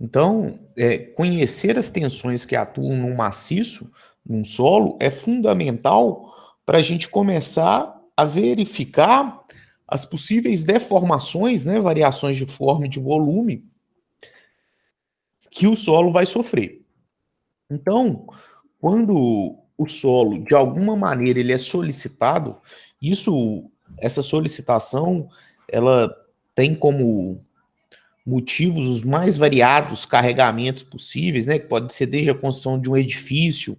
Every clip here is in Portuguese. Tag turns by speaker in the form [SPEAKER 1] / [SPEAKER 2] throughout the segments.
[SPEAKER 1] Então, conhecer as tensões que atuam no maciço, num solo, é fundamental para a gente começar a verificar as possíveis deformações, né, variações de forma e de volume que o solo vai sofrer. Então, quando o solo, de alguma maneira, ele é solicitado, essa solicitação, ela tem como motivos os mais variados carregamentos possíveis, né? Que pode ser desde a construção de um edifício,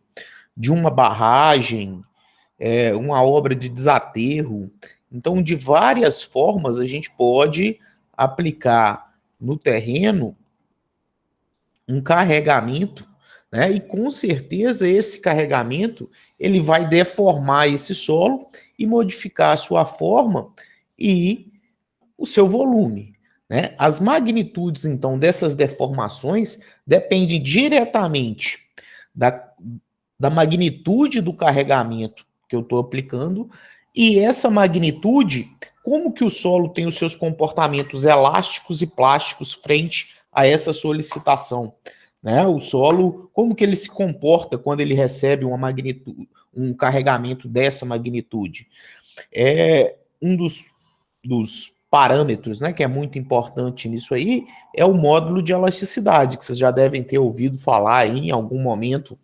[SPEAKER 1] de uma barragem, uma obra de desaterro. Então, de várias formas, a gente pode aplicar no terreno um carregamento, né? E com certeza esse carregamento ele vai deformar esse solo e modificar a sua forma e o seu volume. Né? As magnitudes, então, dessas deformações dependem diretamente da, da magnitude do carregamento que eu estou aplicando e essa magnitude, como que o solo tem os seus comportamentos elásticos e plásticos frente a essa solicitação. Né? O solo, como que ele se comporta quando ele recebe um carregamento dessa magnitude? Um dos parâmetros, né, que é muito importante nisso aí, é o módulo de elasticidade, que vocês já devem ter ouvido falar aí em algum momento,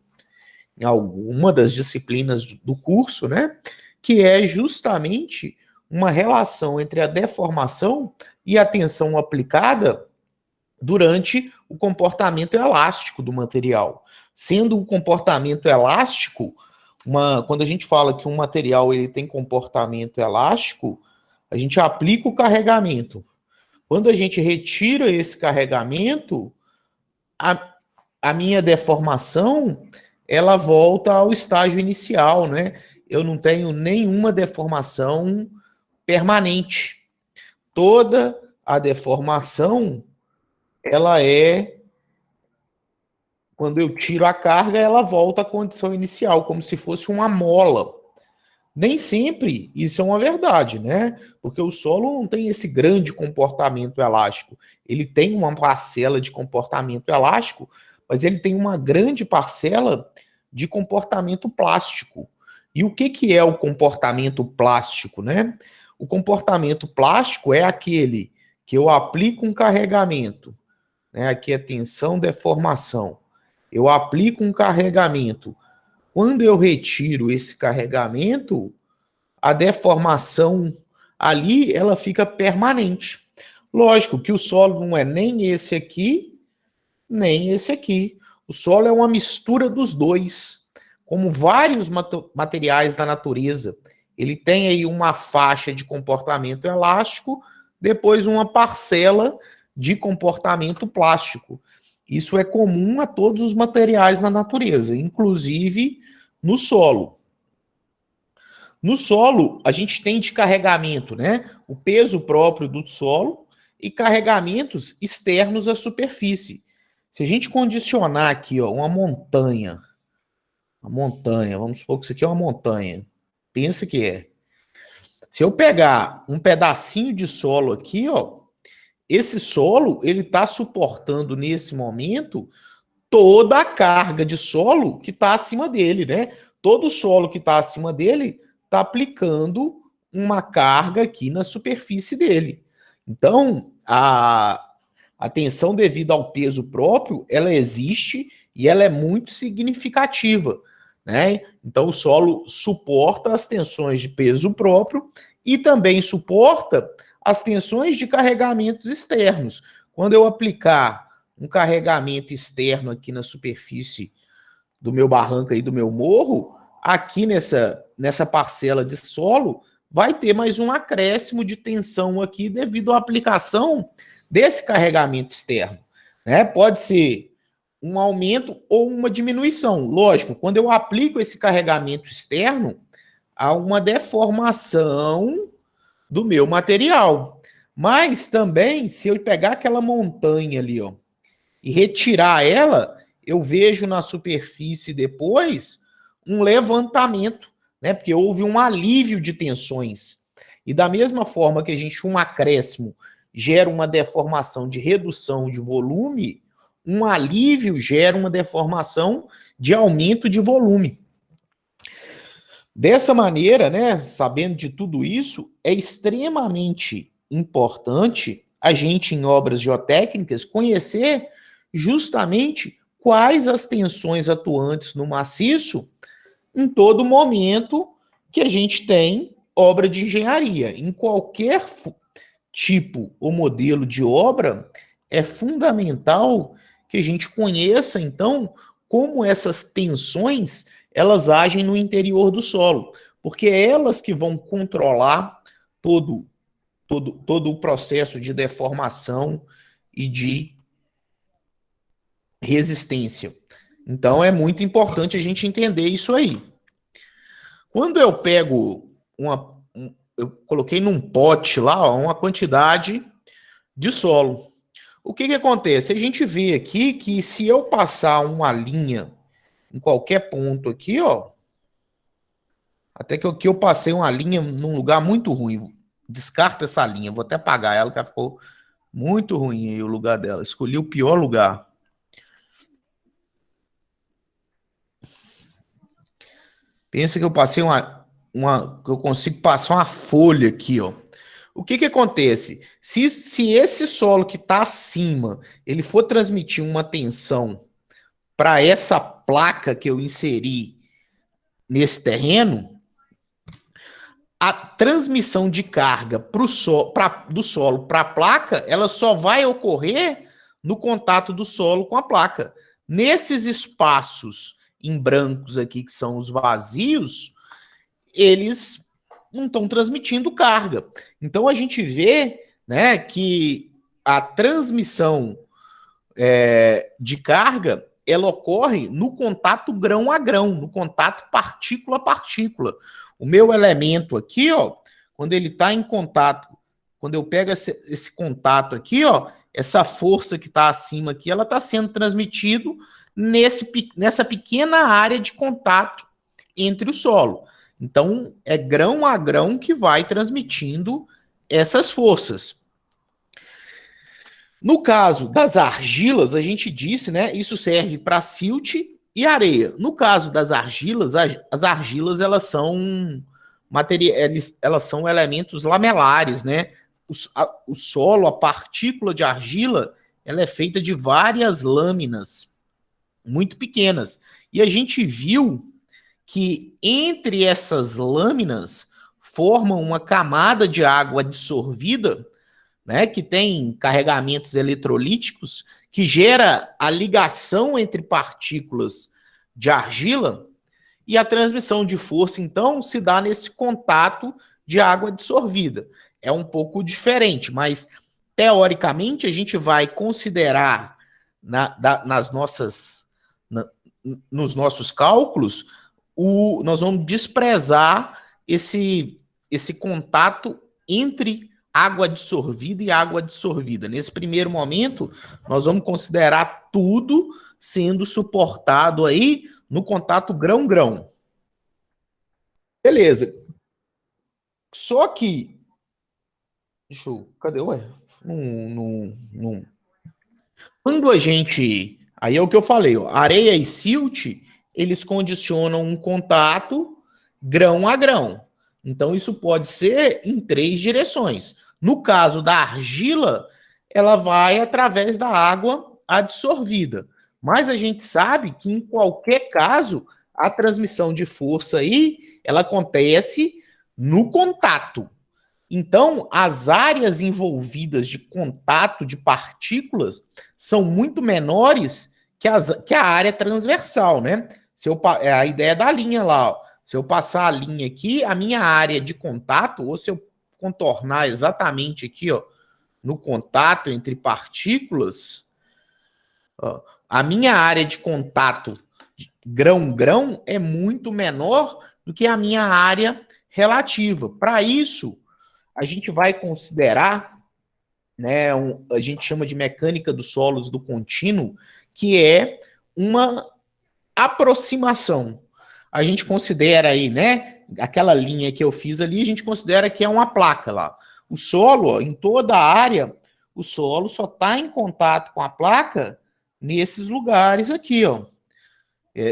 [SPEAKER 1] em alguma das disciplinas do curso, né, que é justamente uma relação entre a deformação e a tensão aplicada durante o comportamento elástico do material. Sendo o comportamento elástico, quando a gente fala que um material ele tem comportamento elástico, a gente aplica o carregamento. Quando a gente retira esse carregamento, a minha deformação ela volta ao estágio inicial, né? Eu não tenho nenhuma deformação permanente. Toda a deformação, ela quando eu tiro a carga, ela volta à condição inicial, como se fosse uma mola. Nem sempre isso é uma verdade, né? Porque o solo não tem esse grande comportamento elástico. Ele tem uma parcela de comportamento elástico, mas ele tem uma grande parcela de comportamento plástico. E o que é o comportamento plástico, né? O comportamento plástico é aquele que eu aplico um carregamento, né? Aqui é tensão, deformação. Eu aplico um carregamento. Quando eu retiro esse carregamento, a deformação ali ela fica permanente. Lógico que o solo não é nem esse aqui, nem esse aqui. O solo é uma mistura dos dois, como vários materiais da natureza. Ele tem aí uma faixa de comportamento elástico, depois uma parcela de comportamento plástico. Isso é comum a todos os materiais na natureza, inclusive no solo. No solo, a gente tem de carregamento, né? O peso próprio do solo e carregamentos externos à superfície. Se a gente condicionar aqui, ó, uma montanha, vamos supor que isso aqui é uma montanha. Pensa que é. Se eu pegar um pedacinho de solo aqui, ó, esse solo, ele está suportando nesse momento toda a carga de solo que está acima dele, né? Todo o solo que está acima dele está aplicando uma carga aqui na superfície dele. Então, a tensão devida ao peso próprio, ela existe e ela é muito significativa, né? Então, o solo suporta as tensões de peso próprio e também suporta as tensões de carregamentos externos. Quando eu aplicar um carregamento externo aqui na superfície do meu barranco e do meu morro, aqui nessa parcela de solo, vai ter mais um acréscimo de tensão aqui devido à aplicação desse carregamento externo. Né? Pode ser um aumento ou uma diminuição. Lógico, quando eu aplico esse carregamento externo, há uma deformação do meu material. Mas também, se eu pegar aquela montanha ali, ó, e retirar ela, eu vejo na superfície depois um levantamento, né? Porque houve um alívio de tensões. E da mesma forma que a gente, um acréscimo, gera uma deformação de redução de volume, um alívio gera uma deformação de aumento de volume. Dessa maneira, né, sabendo de tudo isso, é extremamente importante a gente, em obras geotécnicas, conhecer justamente quais as tensões atuantes no maciço em todo momento que a gente tem obra de engenharia. Em qualquer tipo ou modelo de obra, é fundamental que a gente conheça, então, como essas tensões elas agem no interior do solo, porque é elas que vão controlar todo o processo de deformação e de resistência. Então, é muito importante a gente entender isso aí. Quando eu pego eu coloquei num pote lá, ó, uma quantidade de solo. O que acontece? A gente vê aqui que se eu passar uma linha em qualquer ponto aqui, ó, até que aqui eu passei uma linha num lugar muito ruim. Descarta essa linha, vou até apagar ela, que ela ficou muito ruim aí o lugar dela. Escolhi o pior lugar. Pensa que eu passei que eu consigo passar uma folha aqui, ó. O que acontece? Se esse solo que está acima, ele for transmitir uma tensão para essa placa que eu inseri nesse terreno, a transmissão de carga do solo para a placa, ela só vai ocorrer no contato do solo com a placa. Nesses espaços em brancos aqui, que são os vazios, eles não estão transmitindo carga. Então a gente vê, né, que a transmissão de carga ela ocorre no contato grão a grão, no contato partícula a partícula. O meu elemento aqui, ó, quando ele está em contato, quando eu pego esse contato aqui, ó, essa força que está acima aqui, ela está sendo transmitida nessa pequena área de contato entre o solo. Então, é grão a grão que vai transmitindo essas forças. No caso das argilas, a gente disse, né? Isso serve para silt e areia. No caso das argilas, as argilas elas são elas são elementos lamelares, né? O solo, a partícula de argila, ela é feita de várias lâminas muito pequenas. E a gente viu que entre essas lâminas formam uma camada de água dissolvida, né, que tem carregamentos eletrolíticos, que gera a ligação entre partículas de argila e a transmissão de força, então, se dá nesse contato de água dissolvida. É um pouco diferente, mas, teoricamente, a gente vai considerar nos nossos cálculos, nós vamos desprezar esse contato entre água dissolvida e água dissolvida. Nesse primeiro momento, nós vamos considerar tudo sendo suportado aí no contato grão-grão. Beleza. Só que... Cadê? Ué? Quando a gente... Aí é o que eu falei, ó, areia e silt, eles condicionam um contato grão a grão. Então, isso pode ser em 3 direções. No caso da argila, ela vai através da água absorvida. Mas a gente sabe que, em qualquer caso, a transmissão de força aí, ela acontece no contato. Então, as áreas envolvidas de contato de partículas são muito menores que a área transversal, né? É a ideia da linha lá, ó. Se eu passar a linha aqui, a minha área de contato, ou se eu contornar exatamente aqui, ó, no contato entre partículas, ó, a minha área de contato grão-grão é muito menor do que a minha área relativa. Para isso, a gente vai considerar, né, a gente chama de mecânica dos solos do contínuo, que é uma aproximação. A gente considera aí, né, aquela linha que eu fiz ali, a gente considera que é uma placa lá. O solo, ó, em toda a área, o solo só está em contato com a placa nesses lugares aqui, ó.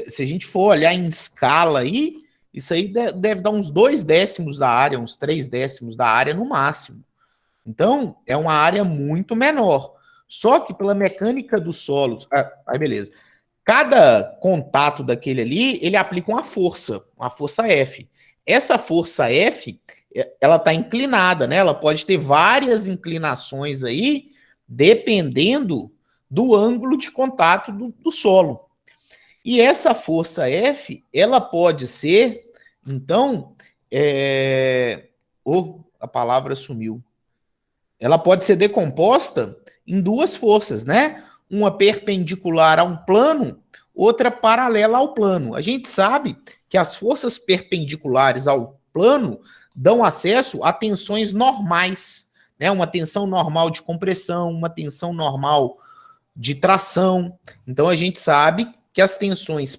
[SPEAKER 1] Se a gente for olhar em escala aí, isso aí deve dar uns 2/10 da área, uns 3/10 da área no máximo. Então, é uma área muito menor. Só que pela mecânica dos solos, aí beleza. Cada contato daquele ali, ele aplica uma força F. Essa força F, ela está inclinada, né? Ela pode ter várias inclinações aí, dependendo do ângulo de contato do solo. E essa força F, ela pode ser, então, a palavra sumiu. Ela pode ser decomposta em duas forças, né? Uma perpendicular a um plano, outra paralela ao plano. A gente sabe que as forças perpendiculares ao plano dão acesso a tensões normais, né? Uma tensão normal de compressão, uma tensão normal de tração. Então a gente sabe que as tensões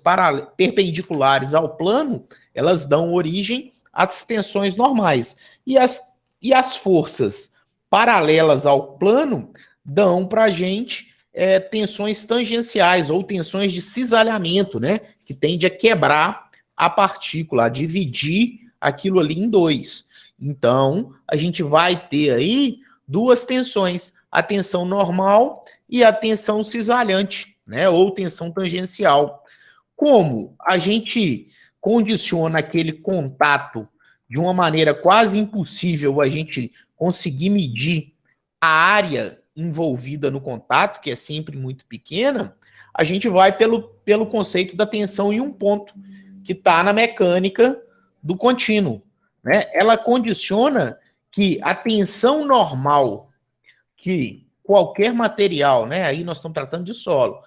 [SPEAKER 1] perpendiculares ao plano, elas dão origem às tensões normais. E as forças paralelas ao plano dão para a gente tensões tangenciais ou tensões de cisalhamento, né? Que tende a quebrar a partícula, a dividir aquilo ali em dois. Então, a gente vai ter aí duas tensões, a tensão normal e a tensão cisalhante, né? Ou tensão tangencial. Como a gente condiciona aquele contato de uma maneira quase impossível a gente conseguir medir a área envolvida no contato, que é sempre muito pequena, a gente vai pelo conceito da tensão em um ponto, que está na mecânica do contínuo. Né? Ela condiciona que a tensão normal que qualquer material, né, aí nós estamos tratando de solo,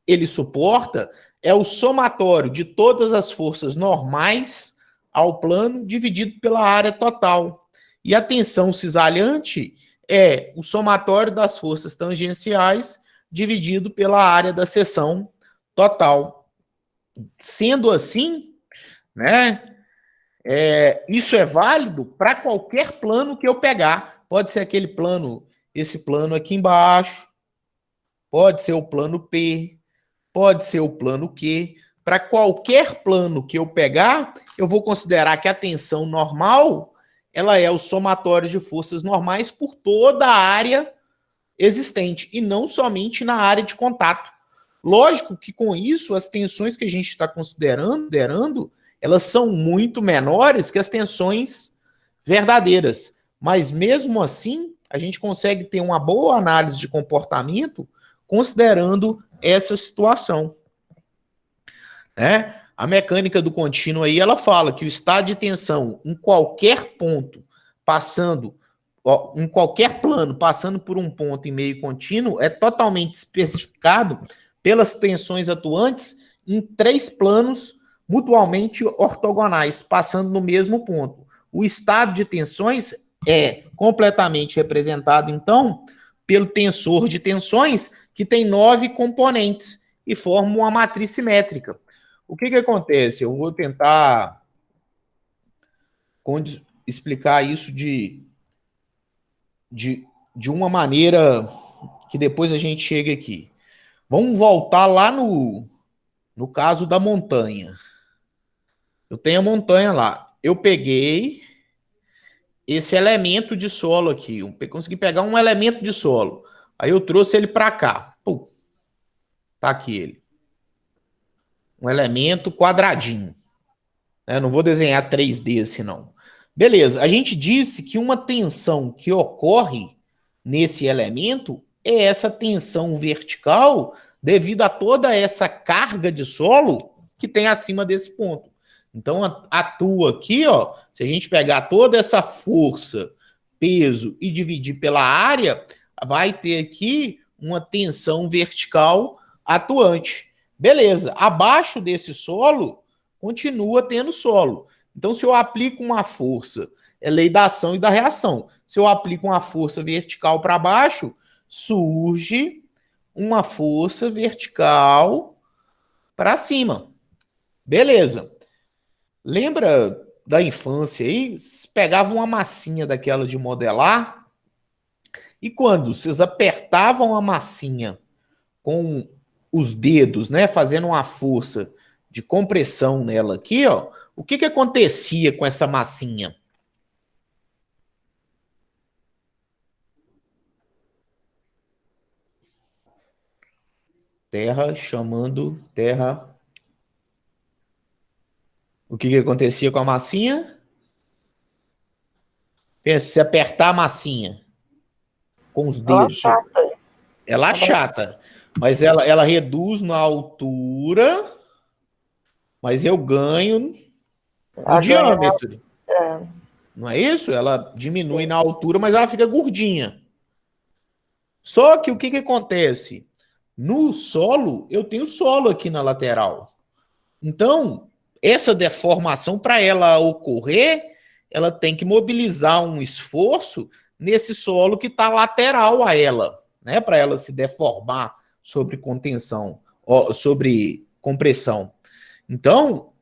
[SPEAKER 1] ele suporta é o somatório de todas as forças normais ao plano dividido pela área total. E a tensão cisalhante é o somatório das forças tangenciais dividido pela área da seção total. Sendo assim, né, isso é válido para qualquer plano que eu pegar. Pode ser aquele plano, esse plano aqui embaixo, pode ser o plano P, pode ser o plano Q. Para qualquer plano que eu pegar, eu vou considerar que a tensão normal ela é o somatório de forças normais por toda a área existente, e não somente na área de contato. Lógico que com isso, as tensões que a gente está considerando, elas são muito menores que as tensões verdadeiras. Mas mesmo assim, a gente consegue ter uma boa análise de comportamento considerando essa situação. A mecânica do contínuo aí, ela fala que o estado de tensão em qualquer ponto, em qualquer plano, passando por um ponto em meio contínuo, é totalmente especificado pelas tensões atuantes em 3 planos mutuamente ortogonais, passando no mesmo ponto. O estado de tensões é completamente representado, então, pelo tensor de tensões, que tem 9 componentes e forma uma matriz simétrica. O que acontece? Eu vou tentar explicar isso de uma maneira que depois a gente chega aqui. Vamos voltar lá no caso da montanha. Eu tenho a montanha lá. Eu peguei esse elemento de solo aqui. Eu consegui pegar um elemento de solo. Aí eu trouxe ele para cá. Pum, tá aqui ele. Um elemento quadradinho. Eu não vou desenhar 3D assim, não. Beleza, a gente disse que uma tensão que ocorre nesse elemento é essa tensão vertical devido a toda essa carga de solo que tem acima desse ponto. Então, atua aqui, ó, se a gente pegar toda essa força, peso e dividir pela área, vai ter aqui uma tensão vertical atuante. Beleza, abaixo desse solo, continua tendo solo. Então, se eu aplico uma força, é lei da ação e da reação. Se eu aplico uma força vertical para baixo, surge uma força vertical para cima. Beleza. Lembra da infância aí? Vocês pegavam uma massinha daquela de modelar e quando vocês apertavam a massinha com os dedos, né, fazendo uma força de compressão nela aqui, ó, o que que acontecia com essa massinha? Terra chamando terra. O que que acontecia com a massinha? Pensa, se apertar a massinha com os
[SPEAKER 2] Ela
[SPEAKER 1] dedos,
[SPEAKER 2] chata.
[SPEAKER 1] ela achata, mas ela reduz na altura, mas eu ganho no
[SPEAKER 2] Ela ganha,
[SPEAKER 1] diâmetro.
[SPEAKER 2] é,
[SPEAKER 1] Não é isso? Ela diminui
[SPEAKER 2] sim.
[SPEAKER 1] na altura, mas ela fica gordinha. Só que o que que acontece? No solo, eu tenho solo aqui na lateral. Então, essa deformação, para ela ocorrer, ela tem que mobilizar um esforço nesse solo que está lateral a ela, né? Para ela se deformar sobre contenção, sobre compressão. Então,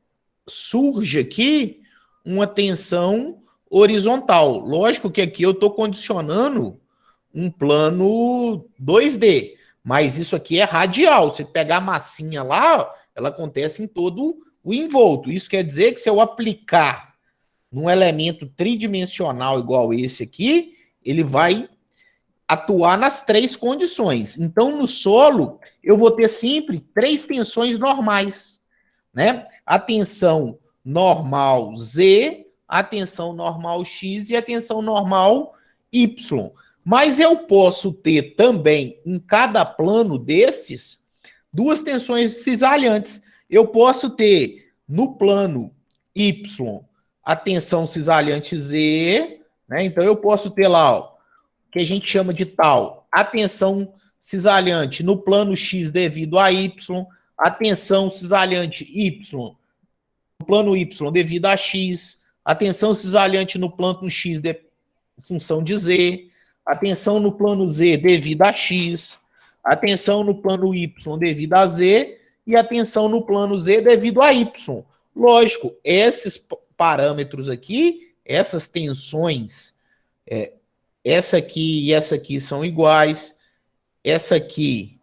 [SPEAKER 1] surge aqui uma tensão horizontal. Lógico que aqui eu estou condicionando um plano 2D, mas isso aqui é radial. Se pegar a massinha lá, ela acontece em todo o envolto. Isso quer dizer que se eu aplicar num elemento tridimensional igual esse aqui, ele vai atuar nas três condições. Então, no solo, eu vou ter sempre três tensões normais, né? A tensão normal Z, a tensão normal X e a tensão normal Y. Mas eu posso ter também, em cada plano desses, duas tensões cisalhantes. Eu posso ter no plano Y a tensão cisalhante Z, né? Então eu posso ter lá, ó, que a gente chama de tal, a tensão cisalhante no plano X devido a Y, a tensão cisalhante Y no plano Y devido a X, a tensão cisalhante no plano X de função de Z, a tensão no plano Z devido a X, a tensão no plano Y devido a Z e a tensão no plano Z devido a Y. Lógico, esses parâmetros aqui, essas tensões, essa aqui e essa aqui são iguais, essa aqui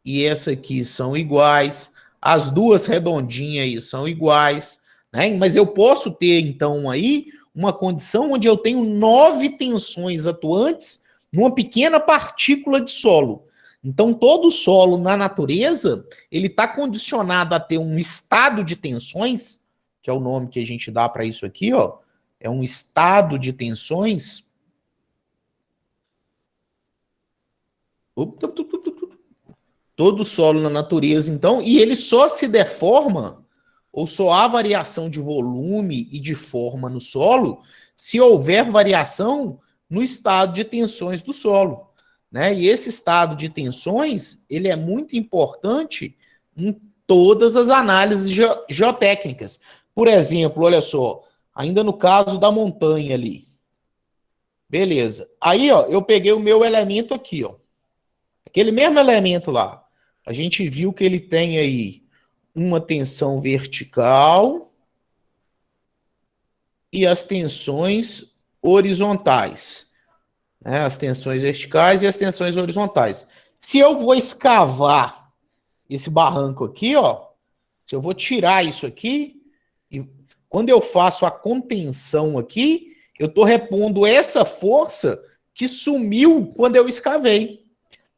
[SPEAKER 1] e essa aqui são iguais, as duas redondinhas aí são iguais, né? Mas eu posso ter, então, aí uma condição onde eu tenho 9 tensões atuantes numa pequena partícula de solo. Então, todo solo na natureza, ele está condicionado a ter um estado de tensões, que é o nome que a gente dá para isso aqui, ó, é um estado de tensões. Todo solo na natureza, então, e ele só se deforma, ou só há variação de volume e de forma no solo, se houver variação no estado de tensões do solo, né? E esse estado de tensões, ele é muito importante em todas as análises geotécnicas. Por exemplo, olha só, ainda no caso da montanha ali. Beleza. Aí, ó, eu peguei o meu elemento aqui, ó. Aquele mesmo elemento lá. A gente viu que ele tem aí uma tensão vertical e as tensões horizontais, né? As tensões verticais e as tensões horizontais. Se eu vou escavar esse barranco aqui, ó, se eu vou tirar isso aqui, e quando eu faço a contenção aqui, eu estou repondo essa força que sumiu quando eu escavei.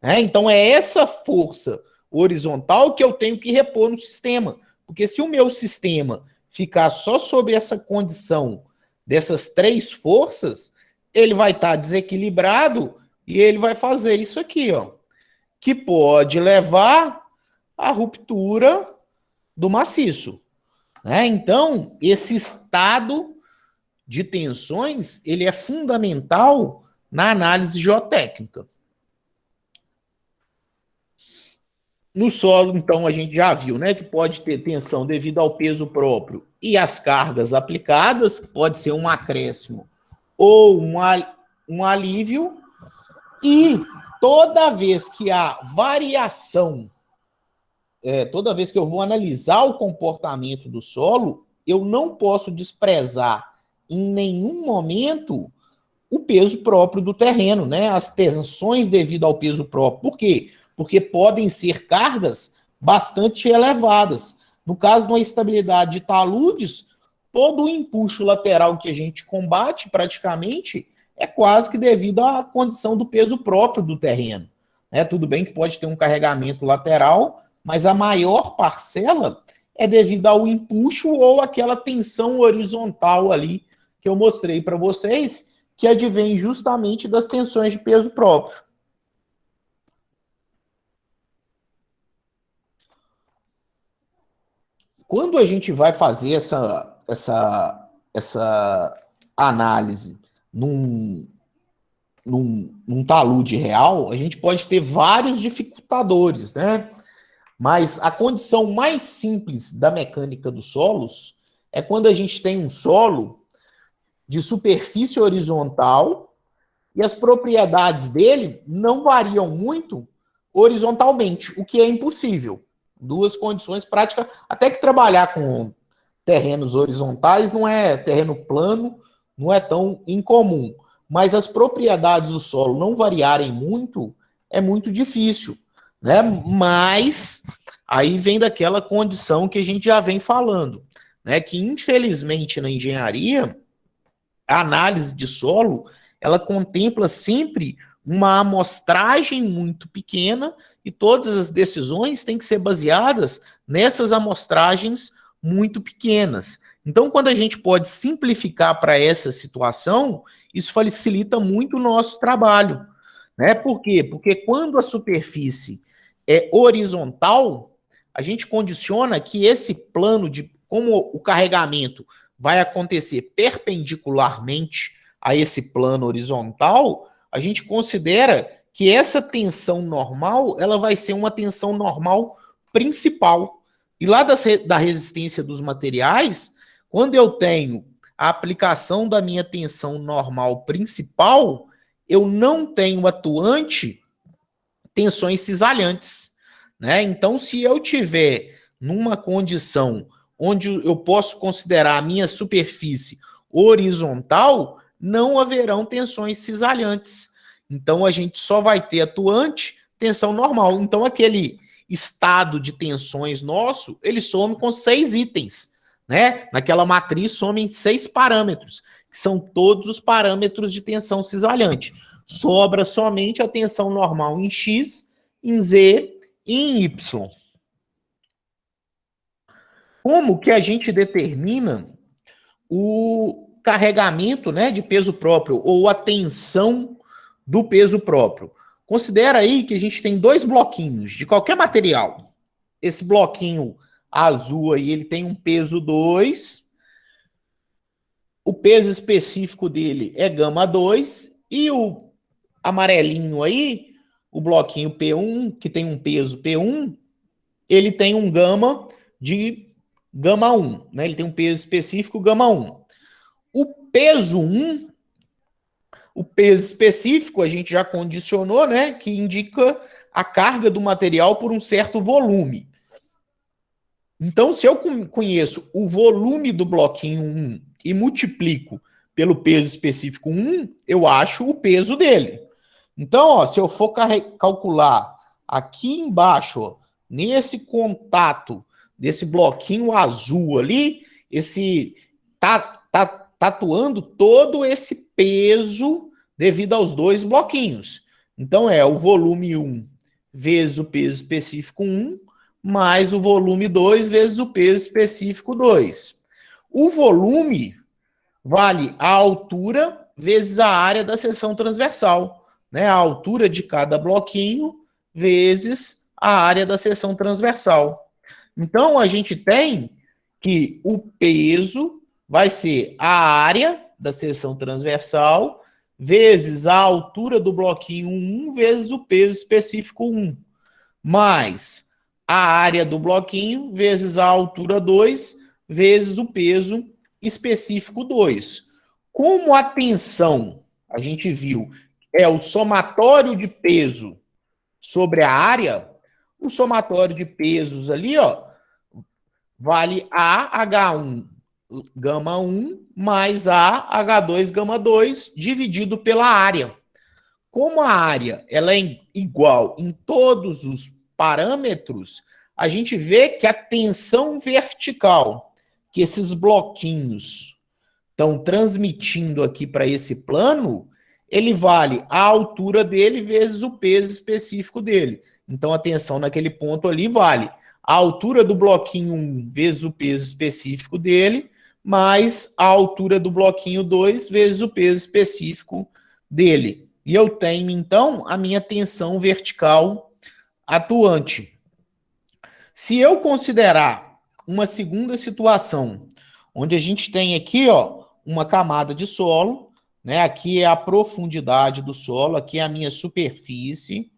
[SPEAKER 1] Então é essa força horizontal que eu tenho que repor no sistema. Porque se o meu sistema ficar só sob essa condição dessas três forças, ele vai estar desequilibrado e ele vai fazer isso aqui, ó, que pode levar à ruptura do maciço. Então, esse estado de tensões, ele é fundamental na análise geotécnica. No solo, então, a gente já viu, né, que pode ter tensão devido ao peso próprio e às cargas aplicadas, pode ser um acréscimo ou um alívio, e toda vez que há variação, toda vez que eu vou analisar o comportamento do solo, eu não posso desprezar em nenhum momento o peso próprio do terreno, né, as tensões devido ao peso próprio. Por quê? Porque podem ser cargas bastante elevadas. No caso de uma estabilidade de taludes, todo o empuxo lateral que a gente combate, praticamente, é quase que devido à condição do peso próprio do terreno. Tudo bem que pode ter um carregamento lateral, mas a maior parcela é devido ao empuxo ou aquela tensão horizontal ali que eu mostrei para vocês, que advém justamente das tensões de peso próprio. Quando a gente vai fazer essa análise num talude real, a gente pode ter vários dificultadores, né? Mas a condição mais simples da mecânica dos solos é quando a gente tem um solo de superfície horizontal e as propriedades dele não variam muito horizontalmente, o que é impossível. Duas condições práticas, até que trabalhar com terrenos horizontais não é terreno plano, não é tão incomum. Mas as propriedades do solo não variarem muito, é muito difícil, né? Mas aí vem daquela condição que a gente já vem falando, né? Que infelizmente na engenharia, a análise de solo, ela contempla sempre uma amostragem muito pequena e todas as decisões têm que ser baseadas nessas amostragens muito pequenas. Então, quando a gente pode simplificar para essa situação, isso facilita muito o nosso trabalho, né? Por quê? Porque quando a superfície é horizontal, a gente condiciona que esse plano de como o carregamento vai acontecer perpendicularmente a esse plano horizontal, a gente considera que essa tensão normal, ela vai ser uma tensão normal principal. E lá da resistência dos materiais, quando eu tenho a aplicação da minha tensão normal principal, eu não tenho atuante tensões cisalhantes, né? Então, se eu tiver numa condição onde eu posso considerar a minha superfície horizontal, não haverão tensões cisalhantes. Então, a gente só vai ter atuante tensão normal. Então, aquele estado de tensões nosso, ele some com 6 itens, né? Naquela matriz somem 6 parâmetros, que são todos os parâmetros de tensão cisalhante. Sobra somente a tensão normal em X, em Z e em Y. Como que a gente determina o carregamento, né, de peso próprio ou a tensão do peso próprio? Considera aí que a gente tem 2 bloquinhos de qualquer material. Esse bloquinho azul aí, ele tem um peso 2, o peso específico dele é gama 2, e o amarelinho aí, o bloquinho P1, que tem um peso P1, ele tem um gama de gama 1, né? Ele tem um peso específico gama 1. O peso 1, o peso específico, a gente já condicionou, né? Que indica a carga do material por um certo volume. Então, se eu conheço o volume do bloquinho 1 e multiplico pelo peso específico 1, eu acho o peso dele. Então, ó, se eu for calcular aqui embaixo, ó, nesse contato desse bloquinho azul ali, esse tatuando todo esse peso devido aos 2 bloquinhos. Então, é o volume 1 vezes o peso específico 1, mais o volume 2 vezes o peso específico 2. O volume vale a altura vezes a área da seção transversal, né? A altura de cada bloquinho vezes a área da seção transversal. Então, a gente tem que o peso vai ser a área da seção transversal vezes a altura do bloquinho 1 vezes o peso específico 1, mais a área do bloquinho vezes a altura 2 vezes o peso específico 2. Como a tensão, a gente viu, é o somatório de peso sobre a área, o somatório de pesos ali, ó, vale AH1 gama 1 mais AH2 gama 2 dividido pela área. Como a área ela é igual em todos os parâmetros, a gente vê que a tensão vertical que esses bloquinhos estão transmitindo aqui para esse plano, ele vale a altura dele vezes o peso específico dele. Então, a tensão naquele ponto ali vale a altura do bloquinho 1 vezes o peso específico dele, mais a altura do bloquinho 2 vezes o peso específico dele. E eu tenho, então, a minha tensão vertical atuante. Se eu considerar uma segunda situação, onde a gente tem aqui, ó, uma camada de solo, né? Aqui é a profundidade do solo, aqui é a minha superfície.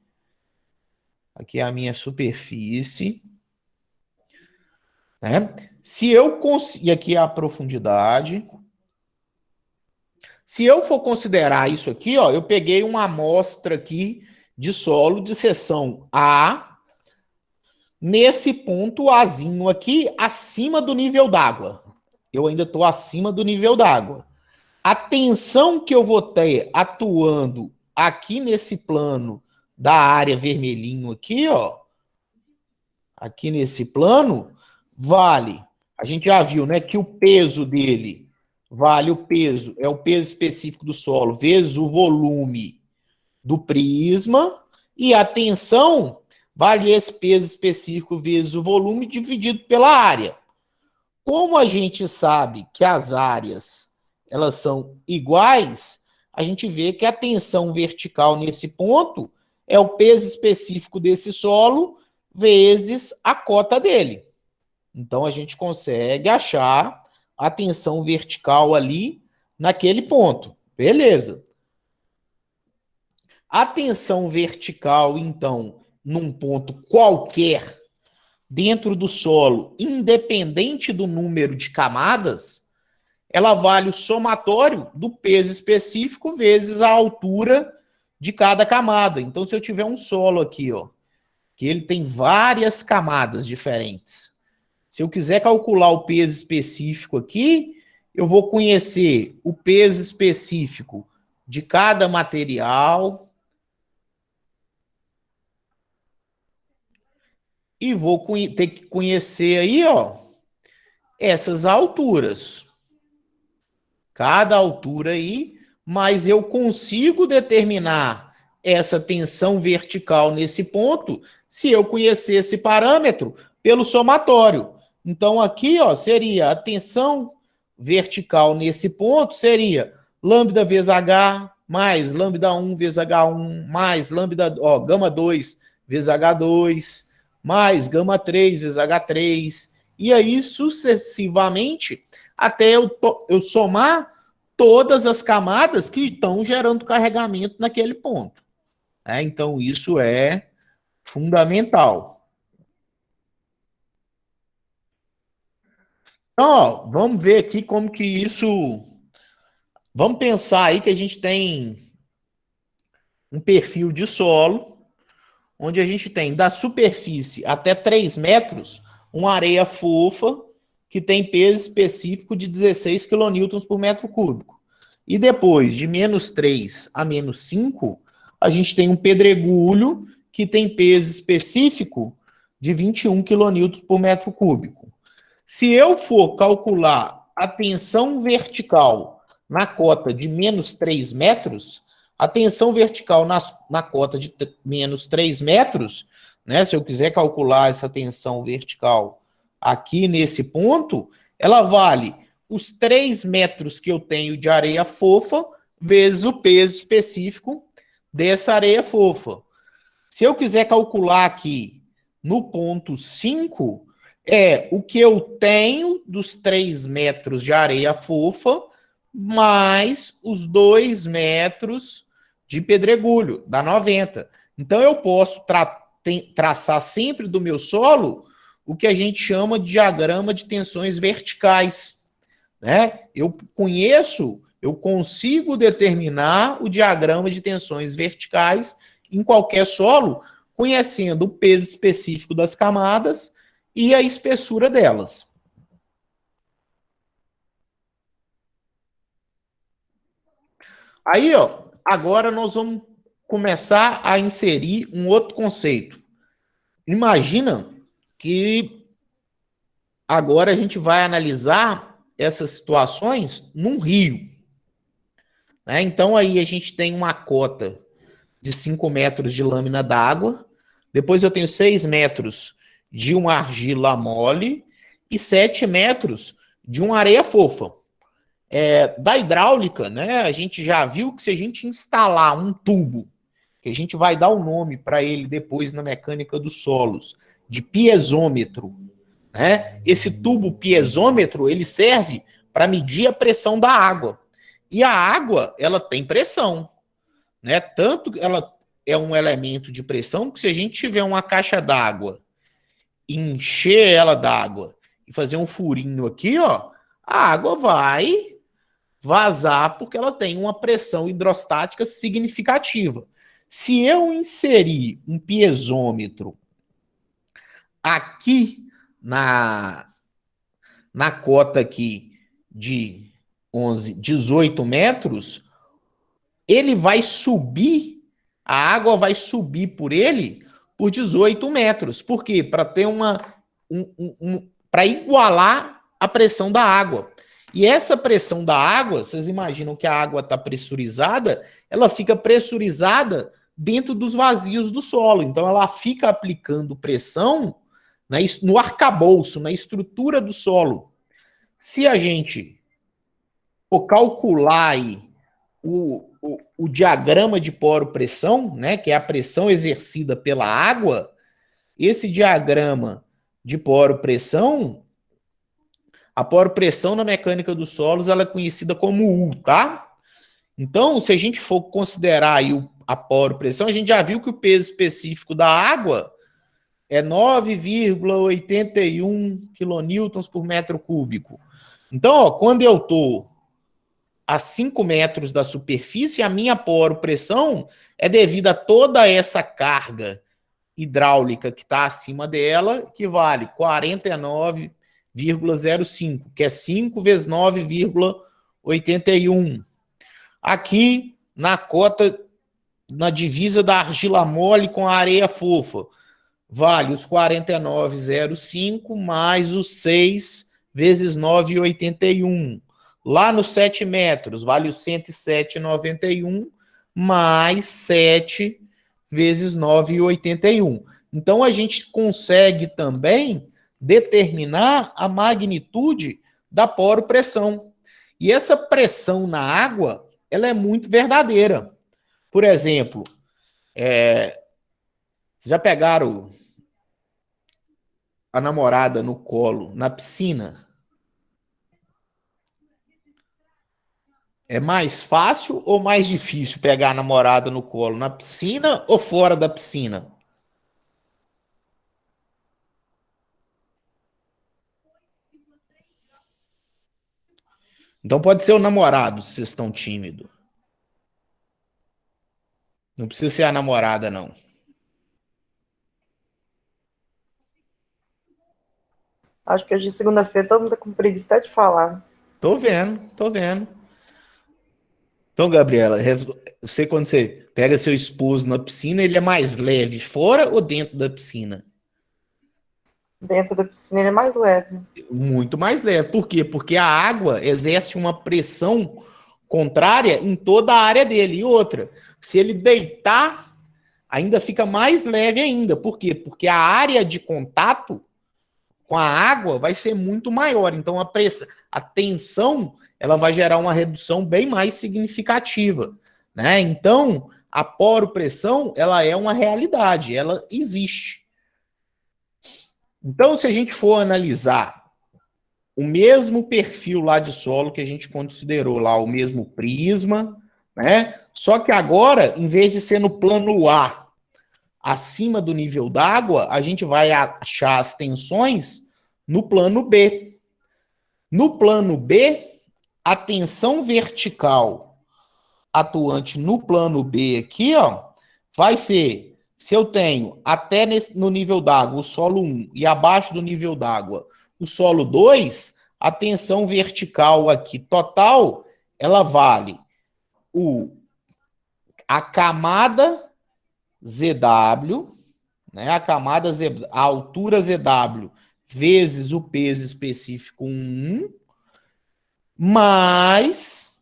[SPEAKER 1] Aqui é a minha superfície. Né? Se eu e aqui é a profundidade. Se eu for considerar isso aqui, ó, eu peguei uma amostra aqui de solo de seção A, nesse ponto Azinho aqui, acima do nível d'água. Eu ainda estou acima do nível d'água. A tensão que eu vou ter atuando aqui nesse plano da área vermelhinho aqui, ó, aqui nesse plano, vale, a gente já viu, né, que o peso dele vale o peso, é o peso específico do solo, vezes o volume do prisma, e a tensão vale esse peso específico vezes o volume dividido pela área. Como a gente sabe que as áreas elas são iguais, a gente vê que a tensão vertical nesse ponto é o peso específico desse solo vezes a cota dele. Então, a gente consegue achar a tensão vertical ali naquele ponto. Beleza. A tensão vertical, então, num ponto qualquer dentro do solo, independente do número de camadas, ela vale o somatório do peso específico vezes a altura de cada camada. Então, se eu tiver um solo aqui, ó, que ele tem várias camadas diferentes, se eu quiser calcular o peso específico aqui, eu vou conhecer o peso específico de cada material e vou ter que conhecer aí, ó, essas alturas. Cada altura aí, mas eu consigo determinar essa tensão vertical nesse ponto se eu conhecer esse parâmetro pelo somatório. Então, aqui, ó, seria a tensão vertical nesse ponto, seria lambda vezes H, mais lambda 1 vezes H1, mais lambda, ó, gama 2 vezes H2, mais gama 3 vezes H3, e aí sucessivamente, até eu somar todas as camadas que estão gerando carregamento naquele ponto. Então, isso é fundamental. Então, ó, vamos ver aqui como que isso... Vamos pensar aí que a gente tem um perfil de solo, onde a gente tem da superfície até 3 metros, uma areia fofa, que tem peso específico de 16 kN por metro cúbico. E depois, de menos 3 a menos 5, a gente tem um pedregulho que tem peso específico de 21 kN por metro cúbico. Se eu for calcular a tensão vertical na cota de menos 3 metros, a tensão vertical na cota de menos 3 metros, né, se eu quiser calcular essa tensão vertical aqui nesse ponto, ela vale os 3 metros que eu tenho de areia fofa vezes o peso específico dessa areia fofa. Se eu quiser calcular aqui no ponto 5, é o que eu tenho dos 3 metros de areia fofa mais os 2 metros de pedregulho, dá 90. Então, eu posso traçar sempre do meu solo o que a gente chama de diagrama de tensões verticais. Né? Eu consigo determinar o diagrama de tensões verticais em qualquer solo, conhecendo o peso específico das camadas e a espessura delas. Aí, ó, agora nós vamos começar a inserir um outro conceito. Imagina que agora a gente vai analisar essas situações num rio. Né? Então aí a gente tem uma cota de 5 metros de lâmina d'água, depois eu tenho 6 metros de uma argila mole e 7 metros de uma areia fofa. Da hidráulica, né, a gente já viu que se a gente instalar um tubo, que a gente vai dar o nome para ele depois na mecânica dos solos, de piezômetro, né, esse tubo piezômetro, ele serve para medir a pressão da água. E a água, ela tem pressão, né? Tanto que ela é um elemento de pressão que se a gente tiver uma caixa d'água, encher ela d'água e fazer um furinho aqui, ó, a água vai vazar porque ela tem uma pressão hidrostática significativa. Se eu inserir um piezômetro aqui na cota aqui de 18 metros, ele vai subir, a água vai subir por ele por 18 metros. Por quê? Para ter para igualar a pressão da água. E essa pressão da água, vocês imaginam que a água está pressurizada, ela fica pressurizada dentro dos vazios do solo. Então ela fica aplicando pressão no arcabouço, na estrutura do solo. Se a gente for calcular aí o diagrama de poro-pressão, né, que é a pressão exercida pela água, esse diagrama de poro-pressão, a poro-pressão na mecânica dos solos, ela é conhecida como U, tá? Então, se a gente for considerar aí a poro-pressão, a gente já viu que o peso específico da água é 9,81 quilonewtons por metro cúbico. Então, ó, quando eu estou a 5 metros da superfície, a minha poro-pressão é devida a toda essa carga hidráulica que está acima dela, que vale 49,05, que é 5 vezes 9,81. Aqui, na cota, na divisa da argila mole com a areia fofa, vale os 49,05 mais os 6 vezes 9,81. Lá nos 7 metros, vale os 107,91 mais 7 vezes 9,81. Então, a gente consegue também determinar a magnitude da poro-pressão. E essa pressão na água, ela é muito verdadeira. Por exemplo, vocês já pegaram a namorada no colo, na piscina? É mais fácil ou mais difícil pegar a namorada no colo, na piscina ou fora da piscina? Então pode ser o namorado, se vocês estão tímidos. Não precisa ser a namorada, não.
[SPEAKER 2] Acho que hoje, segunda-feira, todo mundo tá com preguiça até de falar.
[SPEAKER 1] Tô vendo, tô vendo. Então, Gabriela, você quando você pega seu esposo na piscina, ele é mais leve fora ou dentro da piscina?
[SPEAKER 2] Dentro da piscina ele é mais leve.
[SPEAKER 1] Muito mais leve. Por quê? Porque a água exerce uma pressão contrária em toda a área dele. E outra, se ele deitar, ainda fica mais leve ainda. Por quê? Porque a área de contato com a água vai ser muito maior. Então a tensão ela vai gerar uma redução bem mais significativa, né? Então a poropressão ela é uma realidade, ela existe. Então se a gente for analisar o mesmo perfil lá de solo que a gente considerou lá, o mesmo prisma, né? Só que agora, em vez de ser no plano A, acima do nível d'água, a gente vai achar as tensões no plano B. No plano B, a tensão vertical atuante no plano B aqui, ó, vai ser, se eu tenho até no nível d'água o solo 1 e abaixo do nível d'água o solo 2, a tensão vertical aqui total, ela vale a camada ZW né? A camada a altura ZW vezes o peso específico 1, mais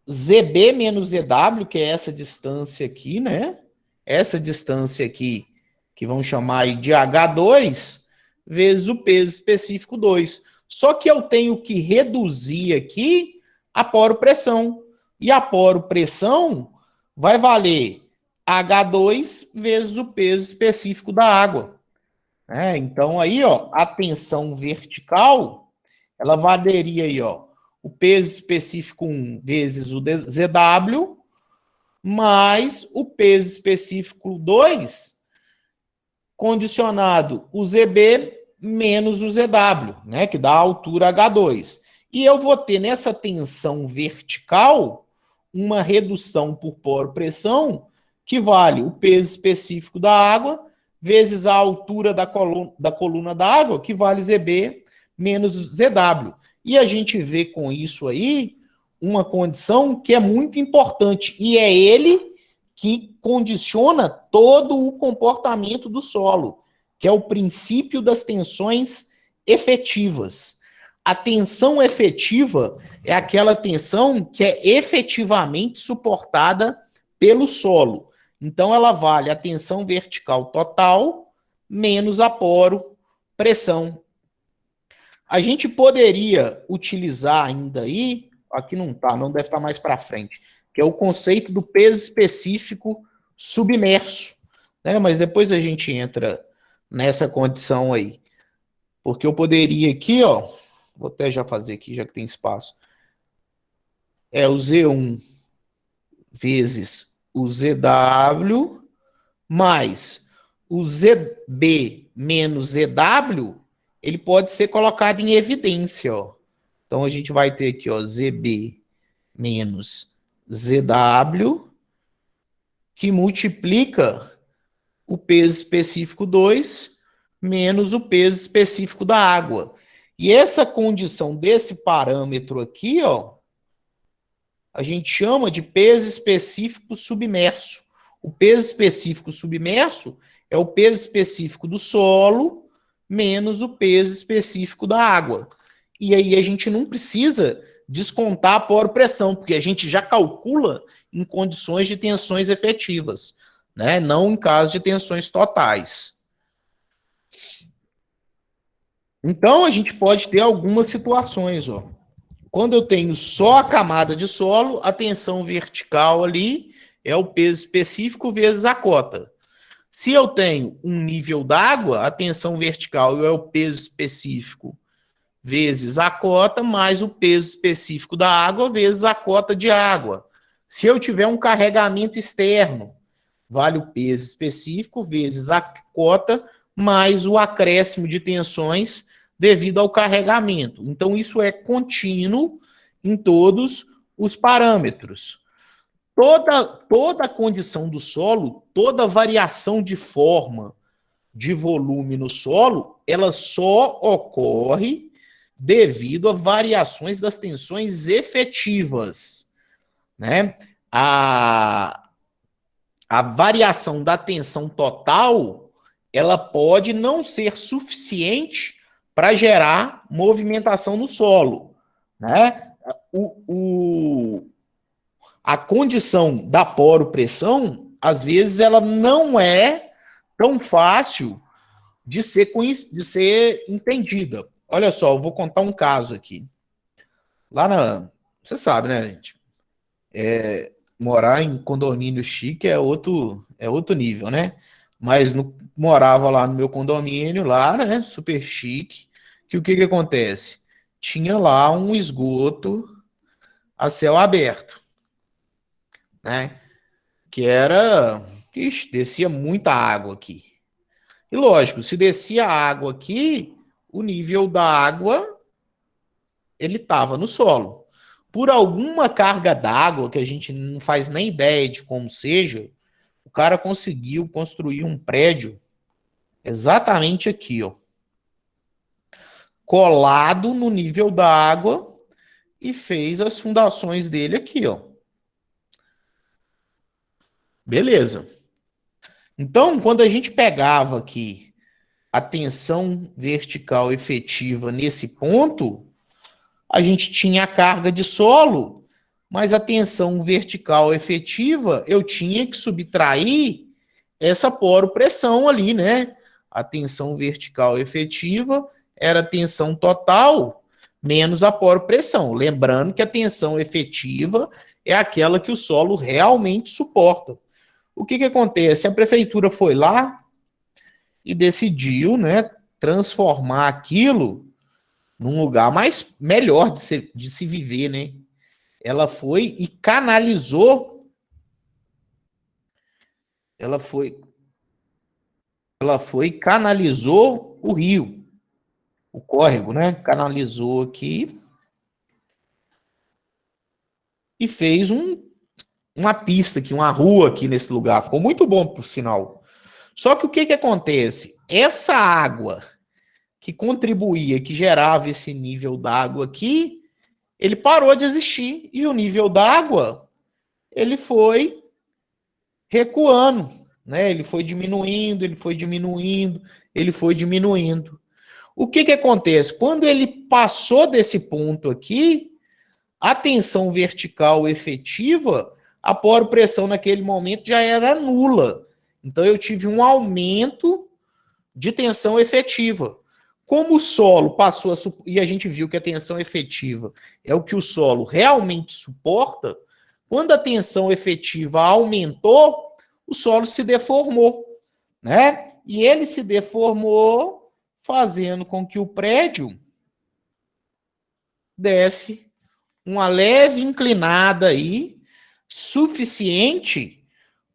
[SPEAKER 1] ZB menos ZW, que é essa distância aqui, né? Essa distância aqui, que vamos chamar aí de H2, vezes o peso específico 2. Só que eu tenho que reduzir aqui a poro-pressão. E a poro-pressão vai valer H2 vezes o peso específico da água. Então, aí, ó, a tensão vertical, ela valeria aí, ó, o peso específico 1 vezes o ZW, mais o peso específico 2, condicionado o ZB menos o ZW, né, que dá a altura H2. E eu vou ter nessa tensão vertical uma redução por poro-pressão que vale o peso específico da água vezes a altura da coluna da água, que vale ZB menos ZW. E a gente vê com isso aí uma condição que é muito importante, e é ele que condiciona todo o comportamento do solo, que é o princípio das tensões efetivas. A tensão efetiva é aquela tensão que é efetivamente suportada pelo solo. Então, ela vale a tensão vertical total menos a poro-pressão. A gente poderia utilizar ainda aí, aqui não está, não deve estar mais para frente, que é o conceito do peso específico submerso, né? Mas depois a gente entra nessa condição aí. Porque eu poderia aqui, ó, vou até já fazer aqui, já que tem espaço, é o Z1 vezes o ZW mais o ZB menos ZW, ele pode ser colocado em evidência, ó. Então a gente vai ter aqui, ó, ZB menos ZW, que multiplica o peso específico 2 menos o peso específico da água. E essa condição desse parâmetro aqui, ó, a gente chama de peso específico submerso. O peso específico submerso é o peso específico do solo menos o peso específico da água. E aí a gente não precisa descontar a poro-pressão, porque a gente já calcula em condições de tensões efetivas, né? Não em caso de tensões totais. Então, a gente pode ter algumas situações, ó. Quando eu tenho só a camada de solo, a tensão vertical ali é o peso específico vezes a cota. Se eu tenho um nível d'água, a tensão vertical é o peso específico vezes a cota, mais o peso específico da água vezes a cota de água. Se eu tiver um carregamento externo, vale o peso específico vezes a cota, mais o acréscimo de tensões devido ao carregamento. Então, isso é contínuo em todos os parâmetros. Toda a condição do solo, toda variação de forma, de volume no solo, ela só ocorre devido a variações das tensões efetivas, né? A variação da tensão total, ela pode não ser suficiente para gerar movimentação no solo, né? A condição da poro-pressão, às vezes, ela não é tão fácil de ser entendida. Olha só, eu vou contar um caso aqui. Você sabe, né, gente? Morar em condomínio chique é outro nível, né? Mas morava lá no meu condomínio, lá, né? Super chique. Que o que acontece? Tinha lá um esgoto a céu aberto, né? Que era... Ixi, descia muita água aqui. E lógico, se descia água aqui, o nível da água, ele estava no solo. Por alguma carga d'água, que a gente não faz nem ideia de como seja, o cara conseguiu construir um prédio exatamente aqui, ó, colado no nível da água, e fez as fundações dele aqui, ó. Beleza. Então, quando a gente pegava aqui a tensão vertical efetiva nesse ponto, a gente tinha a carga de solo, mas a tensão vertical efetiva, eu tinha que subtrair essa poropressão ali, né? A tensão vertical efetiva era a tensão total menos a poropressão. Lembrando que a tensão efetiva é aquela que o solo realmente suporta. O que acontece? A prefeitura foi lá e decidiu, né, transformar aquilo num lugar mais melhor de se viver, né? Ela foi e canalizou, ela foi, ela foi e canalizou o rio, o córrego, né? Canalizou aqui e fez uma pista aqui, uma rua aqui nesse lugar. Ficou muito bom, por sinal. Só que o que acontece? Essa água que contribuía, que gerava esse nível d'água aqui, ele parou de existir e o nível d'água ele foi recuando, né? Ele foi diminuindo, ele foi diminuindo, ele foi diminuindo. O que acontece? Quando ele passou desse ponto aqui, a tensão vertical efetiva, a poropressão naquele momento já era nula. Então eu tive um aumento de tensão efetiva. Como o solo passou e a gente viu que a tensão efetiva é o que o solo realmente suporta, quando a tensão efetiva aumentou, o solo se deformou, né? E ele se deformou, fazendo com que o prédio desse uma leve inclinada aí, suficiente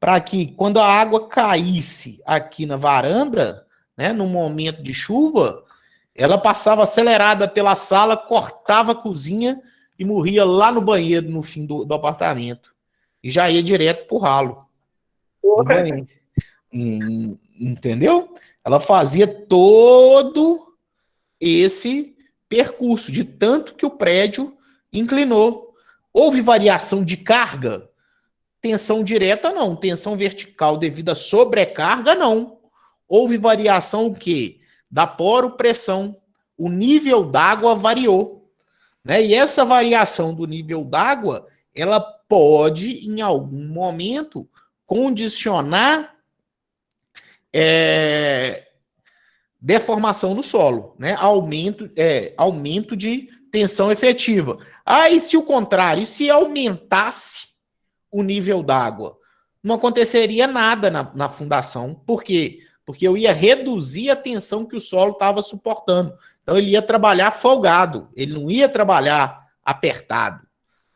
[SPEAKER 1] para que quando a água caísse aqui na varanda, né, no momento de chuva, ela passava acelerada pela sala, cortava a cozinha e morria lá no banheiro, no fim do apartamento. E já ia direto pro ralo do banheiro. Entendeu? Ela fazia todo esse percurso, de tanto que o prédio inclinou. Houve variação de carga? Tensão direta, não. Tensão vertical devido à sobrecarga, não. Houve variação o quê? Da poropressão. O nível d'água variou, né? E essa variação do nível d'água, ela pode, em algum momento, condicionar deformação no solo, né? Aumento de tensão efetiva. E se o contrário, e se aumentasse o nível d'água? Não aconteceria nada na fundação. Por quê? Porque eu ia reduzir a tensão que o solo estava suportando. Então ele ia trabalhar folgado, ele não ia trabalhar apertado,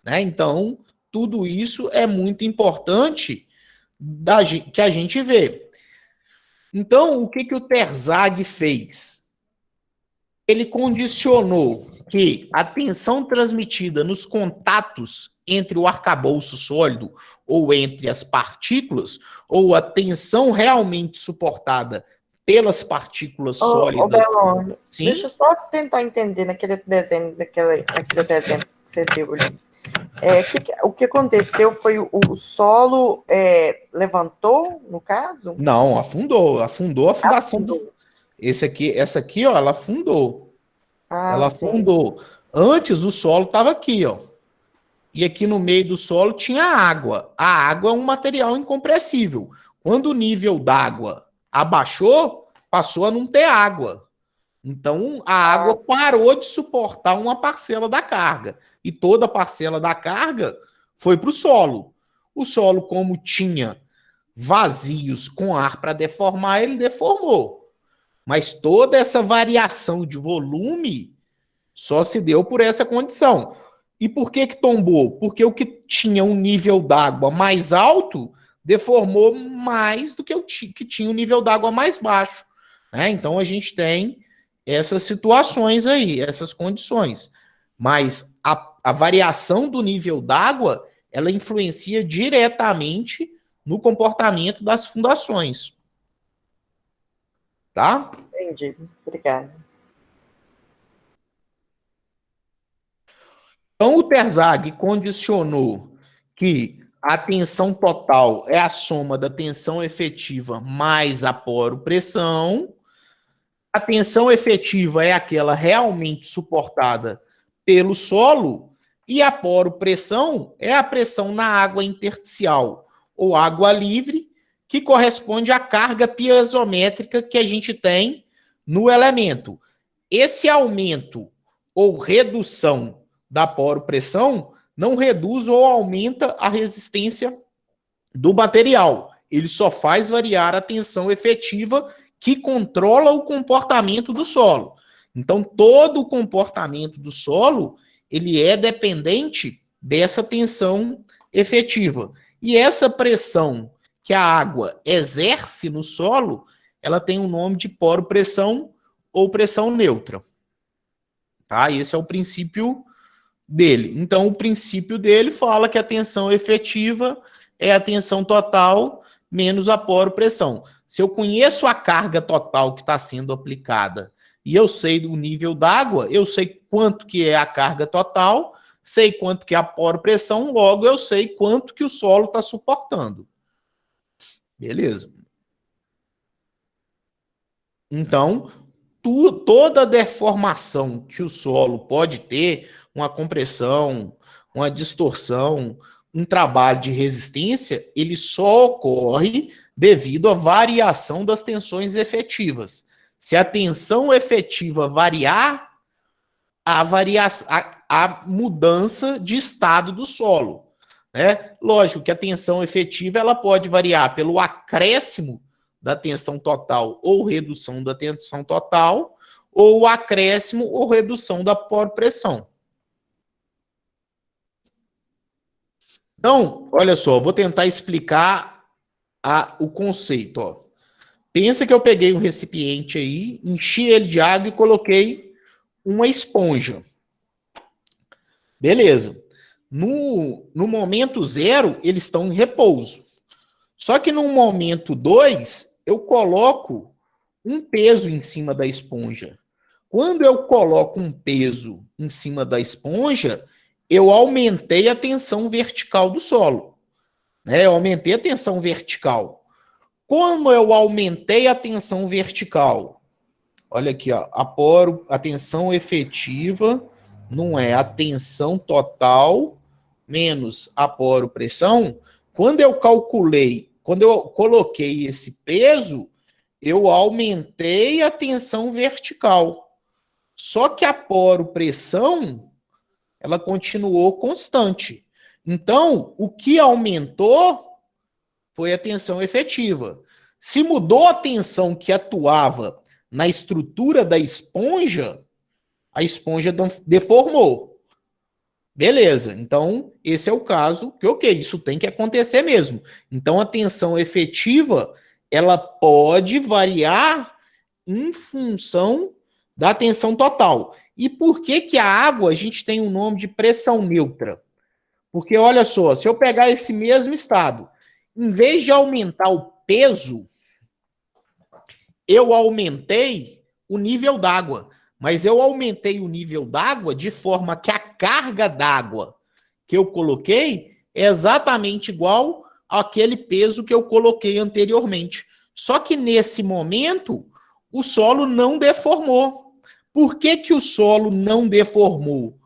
[SPEAKER 1] né? Então, tudo isso é muito importante que a gente vê. Então, o que o Terzaghi fez? Ele condicionou que a tensão transmitida nos contatos entre o arcabouço sólido ou entre as partículas, ou a tensão realmente suportada pelas partículas sólidas.
[SPEAKER 2] Belon, deixa eu só tentar entender naquele desenho, naquele desenho que você deu ali. O que aconteceu foi o solo levantou, no caso?
[SPEAKER 1] Não, afundou a fundação. Essa aqui, ó, ela afundou. Ela afundou. Antes o solo estava aqui, ó. E aqui no meio do solo tinha água. A água é um material incompressível. Quando o nível d'água abaixou, passou a não ter água. Então a água parou de suportar uma parcela da carga. E toda a parcela da carga foi para o solo. O solo, como tinha vazios com ar para deformar, ele deformou. Mas toda essa variação de volume só se deu por essa condição. E por que tombou? Porque o que tinha um nível d'água mais alto deformou mais do que o que tinha um nível d'água mais baixo, né? Então a gente tem essas situações aí, essas condições. Mas a variação do nível d'água, ela influencia diretamente no comportamento das fundações. Tá?
[SPEAKER 2] Entendi. Obrigada.
[SPEAKER 1] Então, o Terzaghi condicionou que a tensão total é a soma da tensão efetiva mais a poro-pressão. A tensão efetiva é aquela realmente suportada pelo solo e a poro-pressão é a pressão na água intersticial ou água livre, que corresponde à carga piezométrica que a gente tem no elemento. Esse aumento ou redução da poro-pressão não reduz ou aumenta a resistência do material. Ele só faz variar a tensão efetiva que controla o comportamento do solo. Então, todo o comportamento do solo, ele é dependente dessa tensão efetiva. E essa pressão que a água exerce no solo, ela tem o nome de poro-pressão ou pressão neutra. Tá? Esse é o princípio dele. Então, o princípio dele fala que a tensão efetiva é a tensão total menos a poro-pressão. Se eu conheço a carga total que está sendo aplicada e eu sei do nível d'água, eu sei quanto que é a carga total, sei quanto que é a poro-pressão, logo eu sei quanto que o solo está suportando. Beleza. Então, toda deformação que o solo pode ter, uma compressão, uma distorção, um trabalho de resistência, ele só ocorre devido à variação das tensões efetivas. Se a tensão efetiva variar, a mudança de estado do solo. Né? Lógico que a tensão efetiva ela pode variar pelo acréscimo da tensão total ou redução da tensão total, ou acréscimo ou redução da poro-pressão. Então, olha só, vou tentar explicar o conceito. Ó. Pensa que eu peguei um recipiente aí, enchi ele de água e coloquei uma esponja. Beleza. No momento 0, eles estão em repouso. Só que no momento 2, eu coloco um peso em cima da esponja. Quando eu coloco um peso em cima da esponja, eu aumentei a tensão vertical do solo. Né? Eu aumentei a tensão vertical. Como eu aumentei a tensão vertical? Olha aqui, ó, a tensão efetiva não é a tensão total menos a poro-pressão. Quando eu coloquei esse peso, eu aumentei a tensão vertical. Só que a poro-pressão, ela continuou constante. Então, o que aumentou foi a tensão efetiva. Se mudou a tensão que atuava na estrutura da esponja, a esponja deformou. Beleza, então esse é o caso que, ok, isso tem que acontecer mesmo. Então a tensão efetiva, ela pode variar em função da tensão total. E por que que a água a gente tem o nome de pressão neutra? Porque olha só, se eu pegar esse mesmo estado, em vez de aumentar o peso, eu aumentei o nível d'água. Mas eu aumentei o nível d'água de forma que a carga d'água que eu coloquei é exatamente igual àquele peso que eu coloquei anteriormente. Só que nesse momento, o solo não deformou. Por que que o solo não deformou?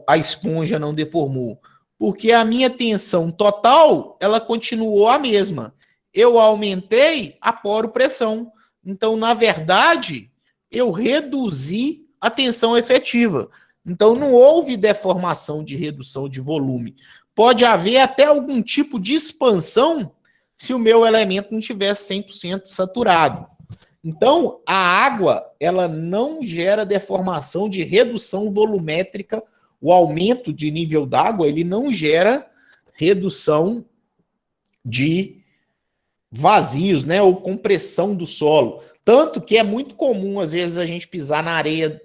[SPEAKER 1] A esponja não deformou? Porque a minha tensão total, ela continuou a mesma. Eu aumentei a poro-pressão. Então, na verdade, eu reduzi a tensão efetiva. Então, não houve deformação de redução de volume. Pode haver até algum tipo de expansão se o meu elemento não tivesse 100% saturado. Então, a água, ela não gera deformação de redução volumétrica. O aumento de nível d'água, ele não gera redução de vazios, né, ou compressão do solo. Tanto que é muito comum, às vezes, a gente pisar na areia,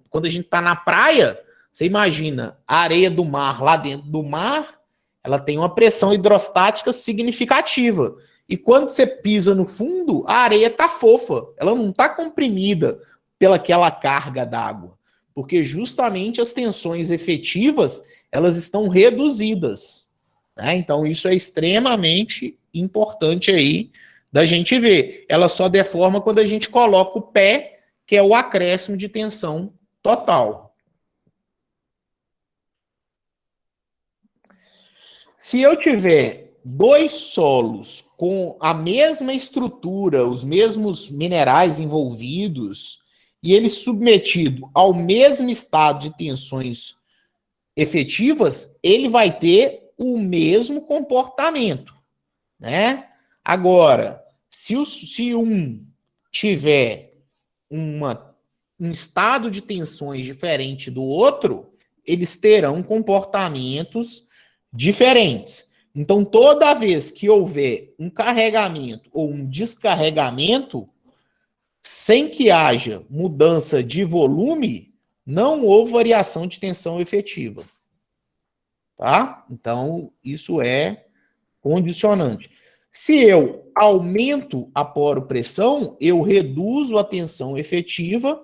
[SPEAKER 1] quando a gente está na praia, você imagina, a areia do mar, lá dentro do mar, ela tem uma pressão hidrostática significativa. E quando você pisa no fundo, a areia está fofa, ela não está comprimida pelaquela carga d'água. Porque justamente as tensões efetivas, elas estão reduzidas. né? Então, isso é extremamente importante aí da gente ver. Ela só deforma quando a gente coloca o pé, que é o acréscimo de tensão total. Se eu tiver dois solos com a mesma estrutura, os mesmos minerais envolvidos, e ele submetido ao mesmo estado de tensões efetivas, ele vai ter o mesmo comportamento, né? Agora, se um tiver um estado de tensões diferente do outro, eles terão comportamentos diferentes. Então, toda vez que houver um carregamento ou um descarregamento, sem que haja mudança de volume, não houve variação de tensão efetiva. Tá? Então, isso é condicionante. Se eu aumento a poropressão, eu reduzo a tensão efetiva,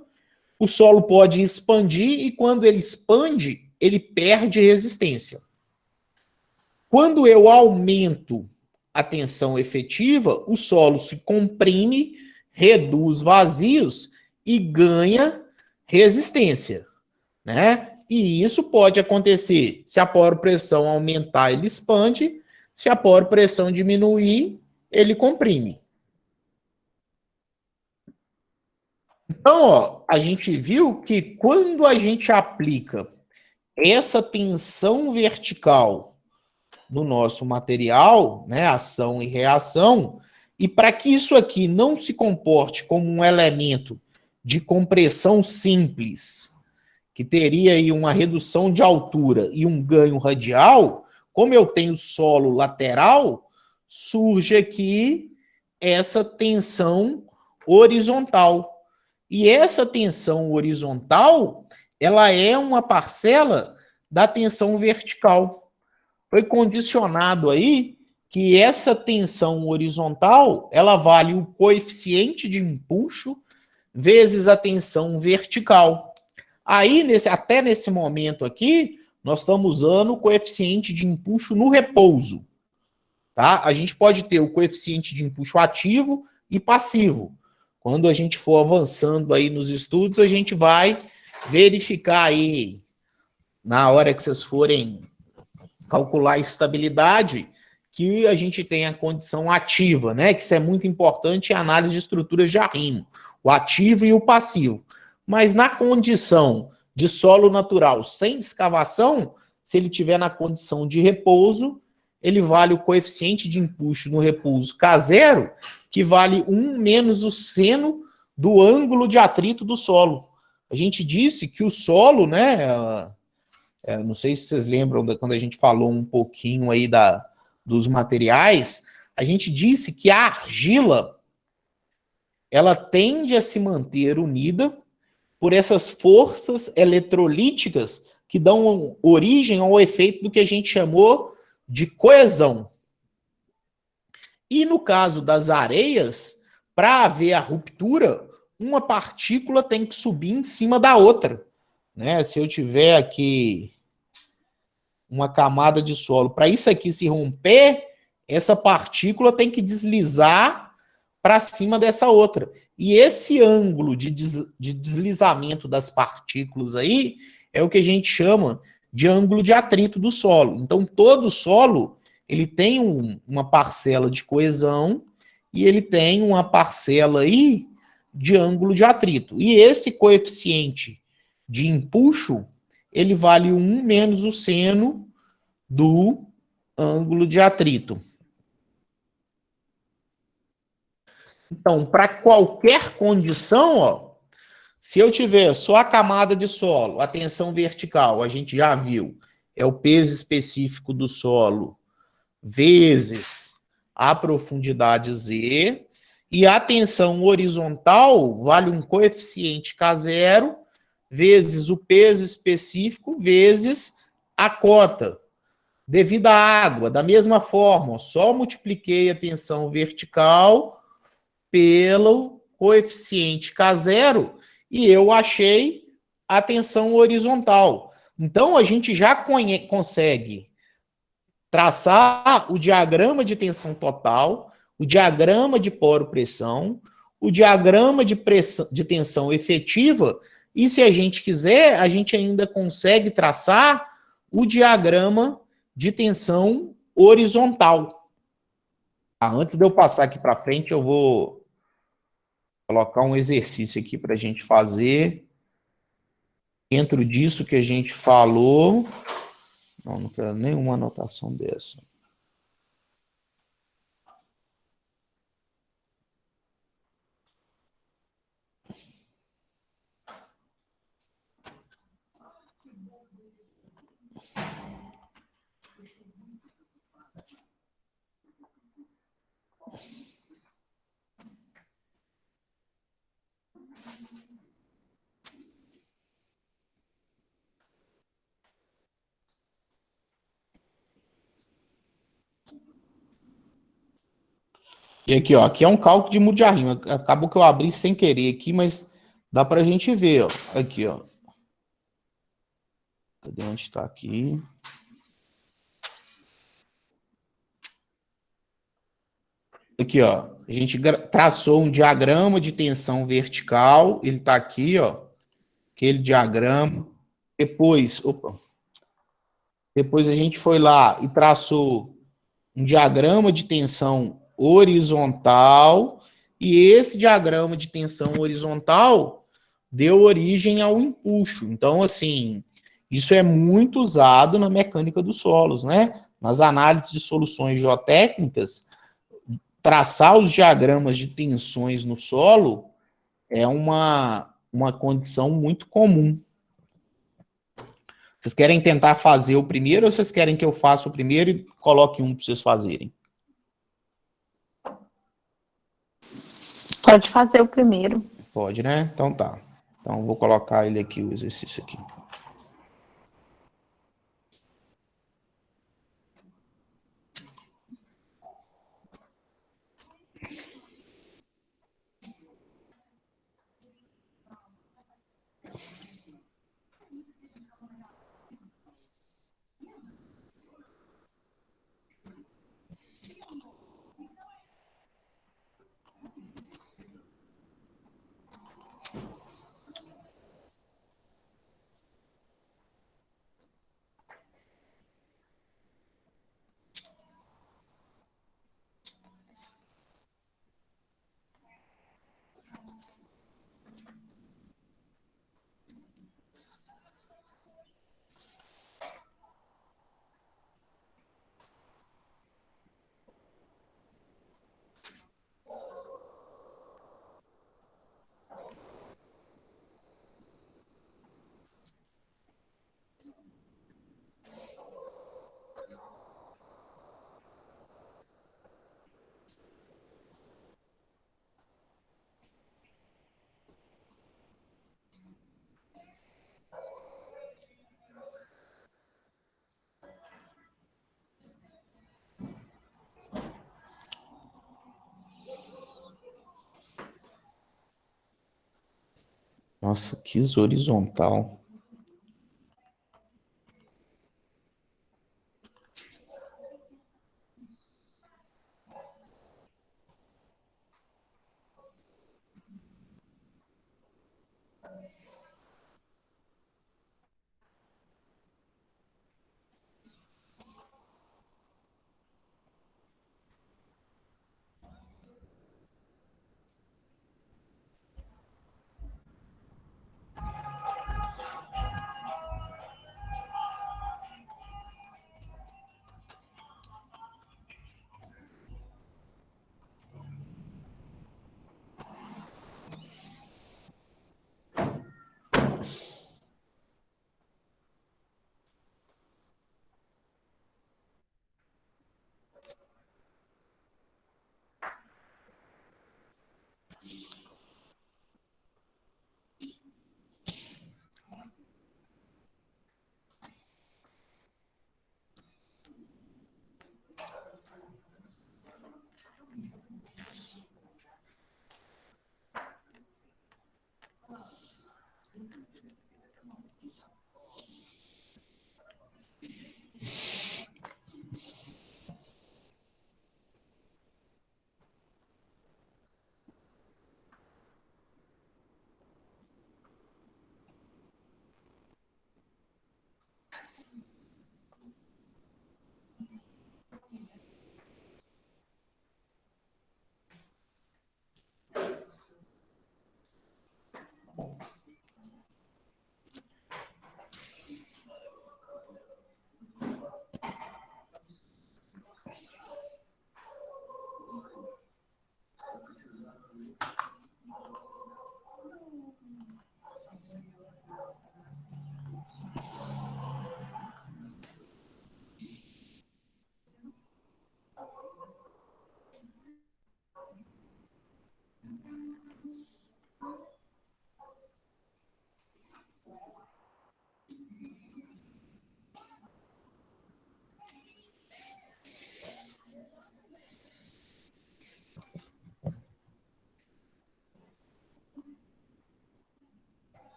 [SPEAKER 1] o solo pode expandir e quando ele expande, ele perde resistência. Quando eu aumento a tensão efetiva, o solo se comprime, reduz vazios e ganha resistência, né? E isso pode acontecer se a poropressão aumentar, ele expande, se a poropressão diminuir, ele comprime. Então, ó, a gente viu que quando a gente aplica essa tensão vertical no nosso material, né, ação e reação, e para que isso aqui não se comporte como um elemento de compressão simples, que teria aí uma redução de altura e um ganho radial, como eu tenho solo lateral, surge aqui essa tensão horizontal. E essa tensão horizontal, ela é uma parcela da tensão vertical. Foi condicionado aí que essa tensão horizontal, ela vale o coeficiente de empuxo vezes a tensão vertical. Aí, até nesse momento aqui, nós estamos usando o coeficiente de empuxo no repouso. Tá? A gente pode ter o coeficiente de empuxo ativo e passivo. Quando a gente for avançando aí nos estudos, a gente vai verificar aí, na hora que vocês forem calcular a estabilidade, que a gente tem a condição ativa, né? Que isso é muito importante em análise de estruturas de arrimo, o ativo e o passivo. Mas na condição de solo natural sem escavação, se ele tiver na condição de repouso, ele vale o coeficiente de empuxo no repouso K0, que vale 1 menos o seno do ângulo de atrito do solo. A gente disse que o solo, né? Não sei se vocês lembram quando a gente falou um pouquinho aí dos materiais, a gente disse que a argila ela tende a se manter unida por essas forças eletrolíticas que dão origem ao efeito do que a gente chamou de coesão. E no caso das areias, para haver a ruptura, uma partícula tem que subir em cima da outra, né? Se eu tiver aqui uma camada de solo, para isso aqui se romper, essa partícula tem que deslizar para cima dessa outra. E esse ângulo de deslizamento das partículas aí é o que a gente chama de ângulo de atrito do solo. Então, todo solo ele tem uma parcela de coesão e ele tem uma parcela aí de ângulo de atrito. E esse coeficiente de empuxo, ele vale 1 menos o seno do ângulo de atrito. Então, para qualquer condição, ó, se eu tiver só a camada de solo, a tensão vertical, a gente já viu, é o peso específico do solo vezes a profundidade Z, e a tensão horizontal vale um coeficiente K0 vezes o peso específico vezes a cota. Devido à água, da mesma forma, só multipliquei a tensão vertical pelo coeficiente K0 e eu achei a tensão horizontal. Então, a gente já consegue traçar o diagrama de tensão total, o diagrama de poro-pressão, o diagrama de tensão efetiva, e se a gente quiser, a gente ainda consegue traçar o diagrama de tensão horizontal. Antes de eu passar aqui para frente, eu vou colocar um exercício aqui para a gente fazer dentro disso que a gente falou. Não quero nenhuma anotação dessa. E aqui, ó, aqui é um cálculo de Mujarrima. Acabou que eu abri sem querer aqui, mas dá pra gente ver, ó. Aqui, ó. Cadê onde está aqui? Aqui, ó. A gente traçou um diagrama de tensão vertical. Ele tá aqui, ó. Aquele diagrama. Depois a gente foi lá e traçou um diagrama de tensão horizontal. E esse diagrama de tensão horizontal deu origem ao empuxo. Então, assim, isso é muito usado na mecânica dos solos, né? Nas análises de soluções geotécnicas, traçar os diagramas de tensões no solo é uma condição muito comum. Vocês querem tentar fazer o primeiro ou vocês querem que eu faça o primeiro e coloque um para vocês fazerem?
[SPEAKER 3] Pode fazer o primeiro.
[SPEAKER 1] Pode, né? Então tá. Então vou colocar ele aqui, o exercício aqui. Nossa, que horizontal.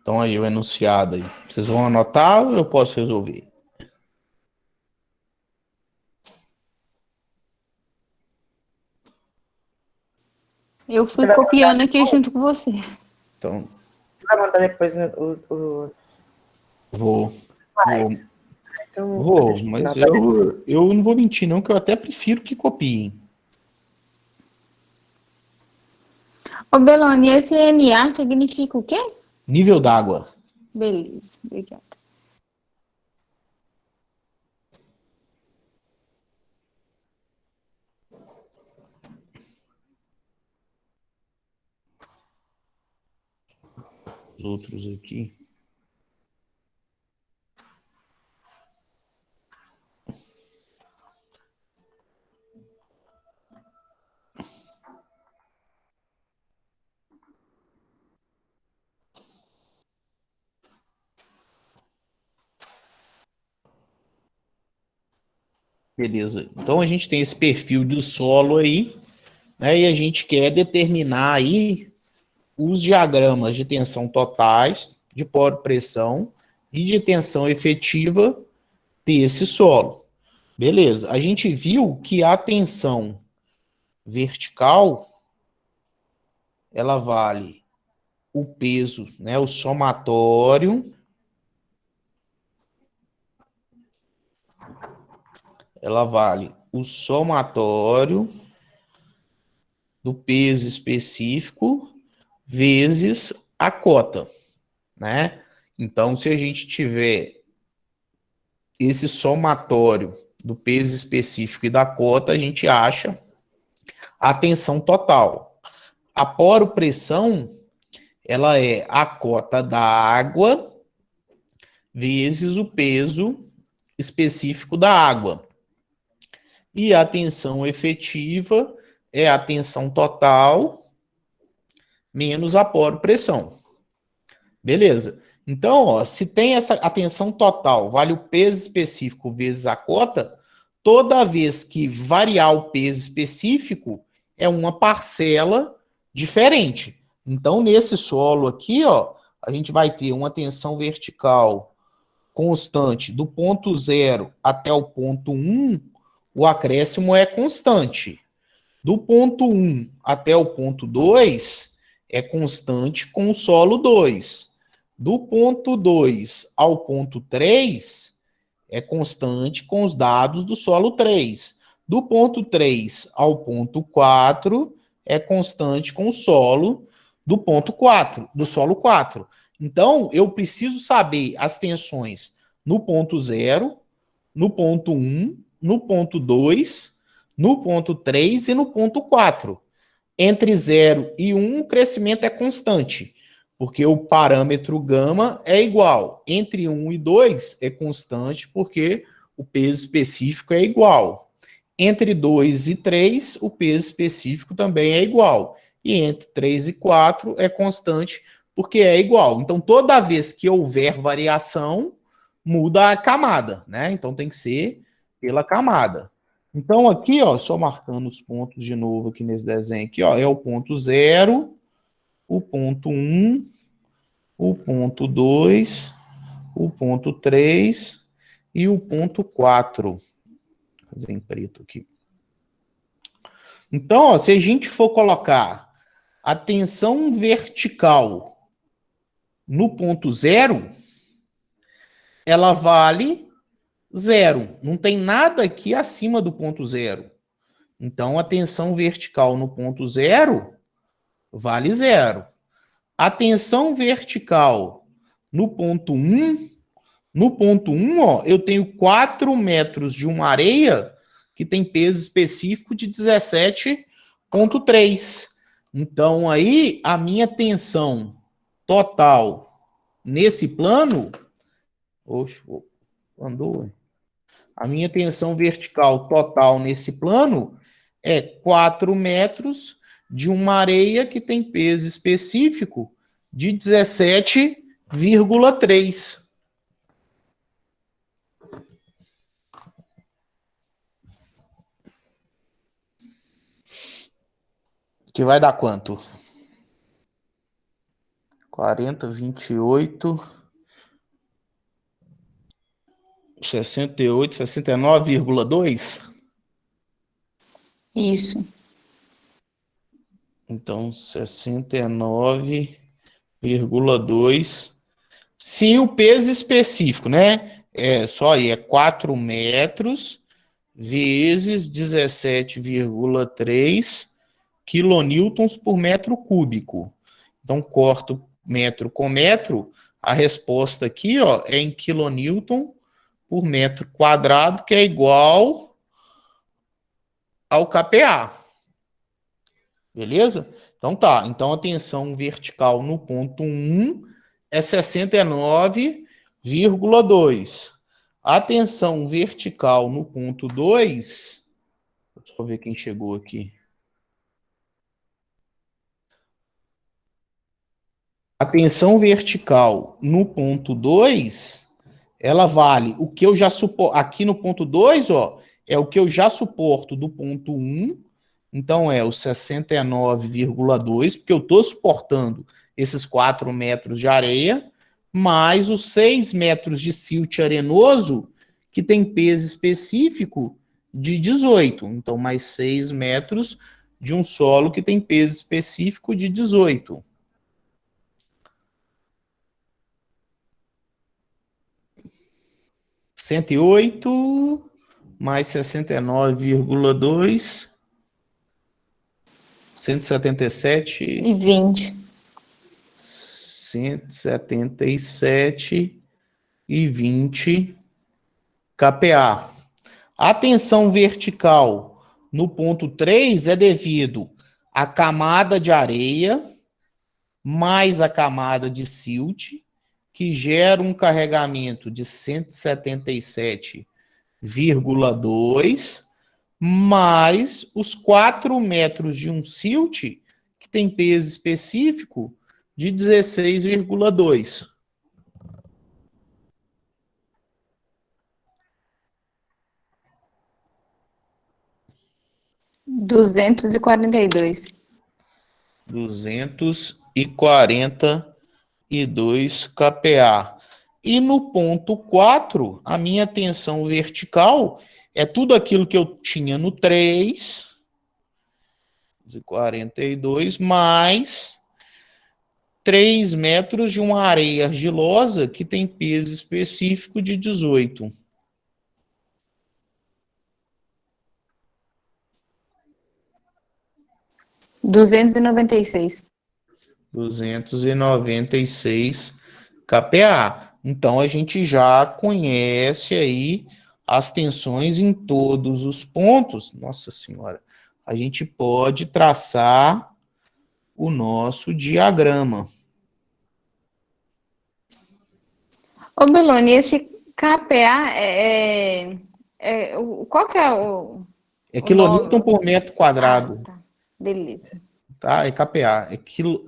[SPEAKER 1] Então aí, o enunciado aí. Vocês vão anotar ou eu posso resolver?
[SPEAKER 3] Eu
[SPEAKER 2] Você
[SPEAKER 3] fui
[SPEAKER 2] vai
[SPEAKER 3] copiando aqui junto com você.
[SPEAKER 1] Então,
[SPEAKER 2] Você vai mandar depois os
[SPEAKER 1] vou.
[SPEAKER 2] slides? Então,
[SPEAKER 1] Vou,
[SPEAKER 2] deixa eu
[SPEAKER 1] mas
[SPEAKER 2] anotar depois.
[SPEAKER 1] eu não vou mentir, não, que eu até prefiro que copiem.
[SPEAKER 3] Ô, Belone, esse NA significa o quê?
[SPEAKER 1] Nível d'água.
[SPEAKER 3] Beleza, obrigada.
[SPEAKER 1] Os outros aqui. Beleza. Então a gente tem esse perfil do solo aí, né? E a gente quer determinar aí os diagramas de tensão totais, de poro-pressão e de tensão efetiva desse solo. Beleza. A gente viu que a tensão vertical, ela vale o peso, né? O somatório. Ela vale o somatório do peso específico vezes a cota, né? Então, se a gente tiver esse somatório do peso específico e da cota, a gente acha a tensão total. A poropressão, ela é a cota da água vezes o peso específico da água. E a tensão efetiva é a tensão total menos a poropressão. Beleza. Então, ó, se tem essa a tensão total, vale o peso específico vezes a cota, toda vez que variar o peso específico, é uma parcela diferente. Então, nesse solo aqui, ó, a gente vai ter uma tensão vertical constante do ponto 0 até o ponto 1, o acréscimo é constante. Do ponto 1 até o ponto 2 é constante com o solo 2. Do ponto 2 ao ponto 3 é constante com os dados do solo 3. Do ponto 3 ao ponto 4 é constante com o solo do ponto 4, do solo 4. Então, eu preciso saber as tensões no ponto 0, no ponto 1, no ponto 2, no ponto 3 e no ponto 4. Entre 0 e 1, o crescimento é constante, porque o parâmetro gama é igual. Entre 1 e 2 é constante, porque o peso específico é igual. Entre 2 e 3, o peso específico também é igual. E entre 3 e 4 é constante, porque é igual. Então, toda vez que houver variação, muda a camada, né? Então, tem que ser pela camada. Então, aqui, ó, só marcando os pontos de novo aqui nesse desenho aqui, ó, é o ponto 0, o ponto 1, o ponto 2, o ponto 3 e o ponto 4. Vou fazer em preto aqui. Então, ó, se a gente for colocar a tensão vertical no ponto 0, ela vale 0. Não tem nada aqui acima do ponto 0. Então, a tensão vertical no ponto 0 vale 0. A tensão vertical no ponto 1, ó, eu tenho 4 metros de uma areia que tem peso específico de 17,3. Então, aí, a minha tensão total nesse plano... Oxe, andou. A minha tensão vertical total nesse plano é 4 metros de uma areia que tem peso específico de 17,3. Que vai dar quanto? 40, 28, 68, 69,2?
[SPEAKER 3] Isso.
[SPEAKER 1] Então, 69,2. Se o peso específico, né? É só aí, é 4 metros vezes 17,3 quilonewtons por metro cúbico. Então, corto metro com metro, a resposta aqui, ó, é em quilonewton por metro quadrado, que é igual ao KPA. Beleza? Então tá. Então a tensão vertical no ponto 1 é 69,2. A tensão vertical no ponto 2, deixa eu ver quem chegou aqui. A tensão vertical no ponto 2, ela vale o que eu já suporto. Aqui no ponto 2, ó, é o que eu já suporto do ponto 1. Então é o 69,2, porque eu estou suportando esses 4 metros de areia, mais os 6 metros de silt arenoso, que tem peso específico de 18. Então, mais 6 metros de um solo que tem peso específico de 18. 108 mais 69,2, 177
[SPEAKER 3] E 20.
[SPEAKER 1] 177,20 kPa. A tensão vertical no ponto 3 é devido à camada de areia mais a camada de silt, que gera um carregamento de 177,2, mais os 4 metros de um silt, que tem peso específico de 16,2.
[SPEAKER 3] Duzentos e quarenta e dois.
[SPEAKER 1] 242 kPa. E no ponto 4, a minha tensão vertical é tudo aquilo que eu tinha no 3, 42, mais 3 metros de uma areia argilosa que tem peso específico de 18.
[SPEAKER 3] 296.
[SPEAKER 1] 296 kPa. Então a gente já conhece aí as tensões em todos os pontos. Nossa Senhora, a gente pode traçar o nosso diagrama.
[SPEAKER 3] Ô, Belone, esse KPA qual que é
[SPEAKER 1] É
[SPEAKER 3] o nome?
[SPEAKER 1] quilonewton por metro
[SPEAKER 3] Ah,
[SPEAKER 1] quadrado,
[SPEAKER 3] tá. Beleza.
[SPEAKER 1] tá? É kPa, é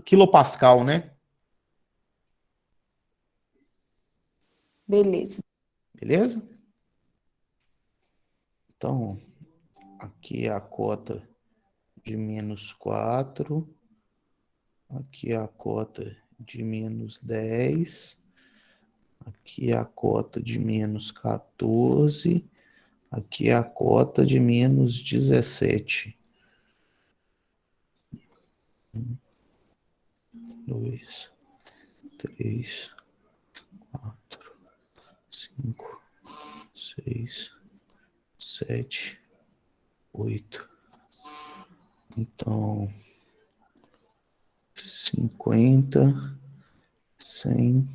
[SPEAKER 1] quilopascal, né?
[SPEAKER 3] Beleza.
[SPEAKER 1] Beleza? Então, aqui é a cota de menos 4. Aqui é a cota de menos 10. Aqui é a cota de menos 14. Aqui é a cota de menos 17. 1, 2, 3, 4, 5, 6, 7, 8. Então, 50, 100,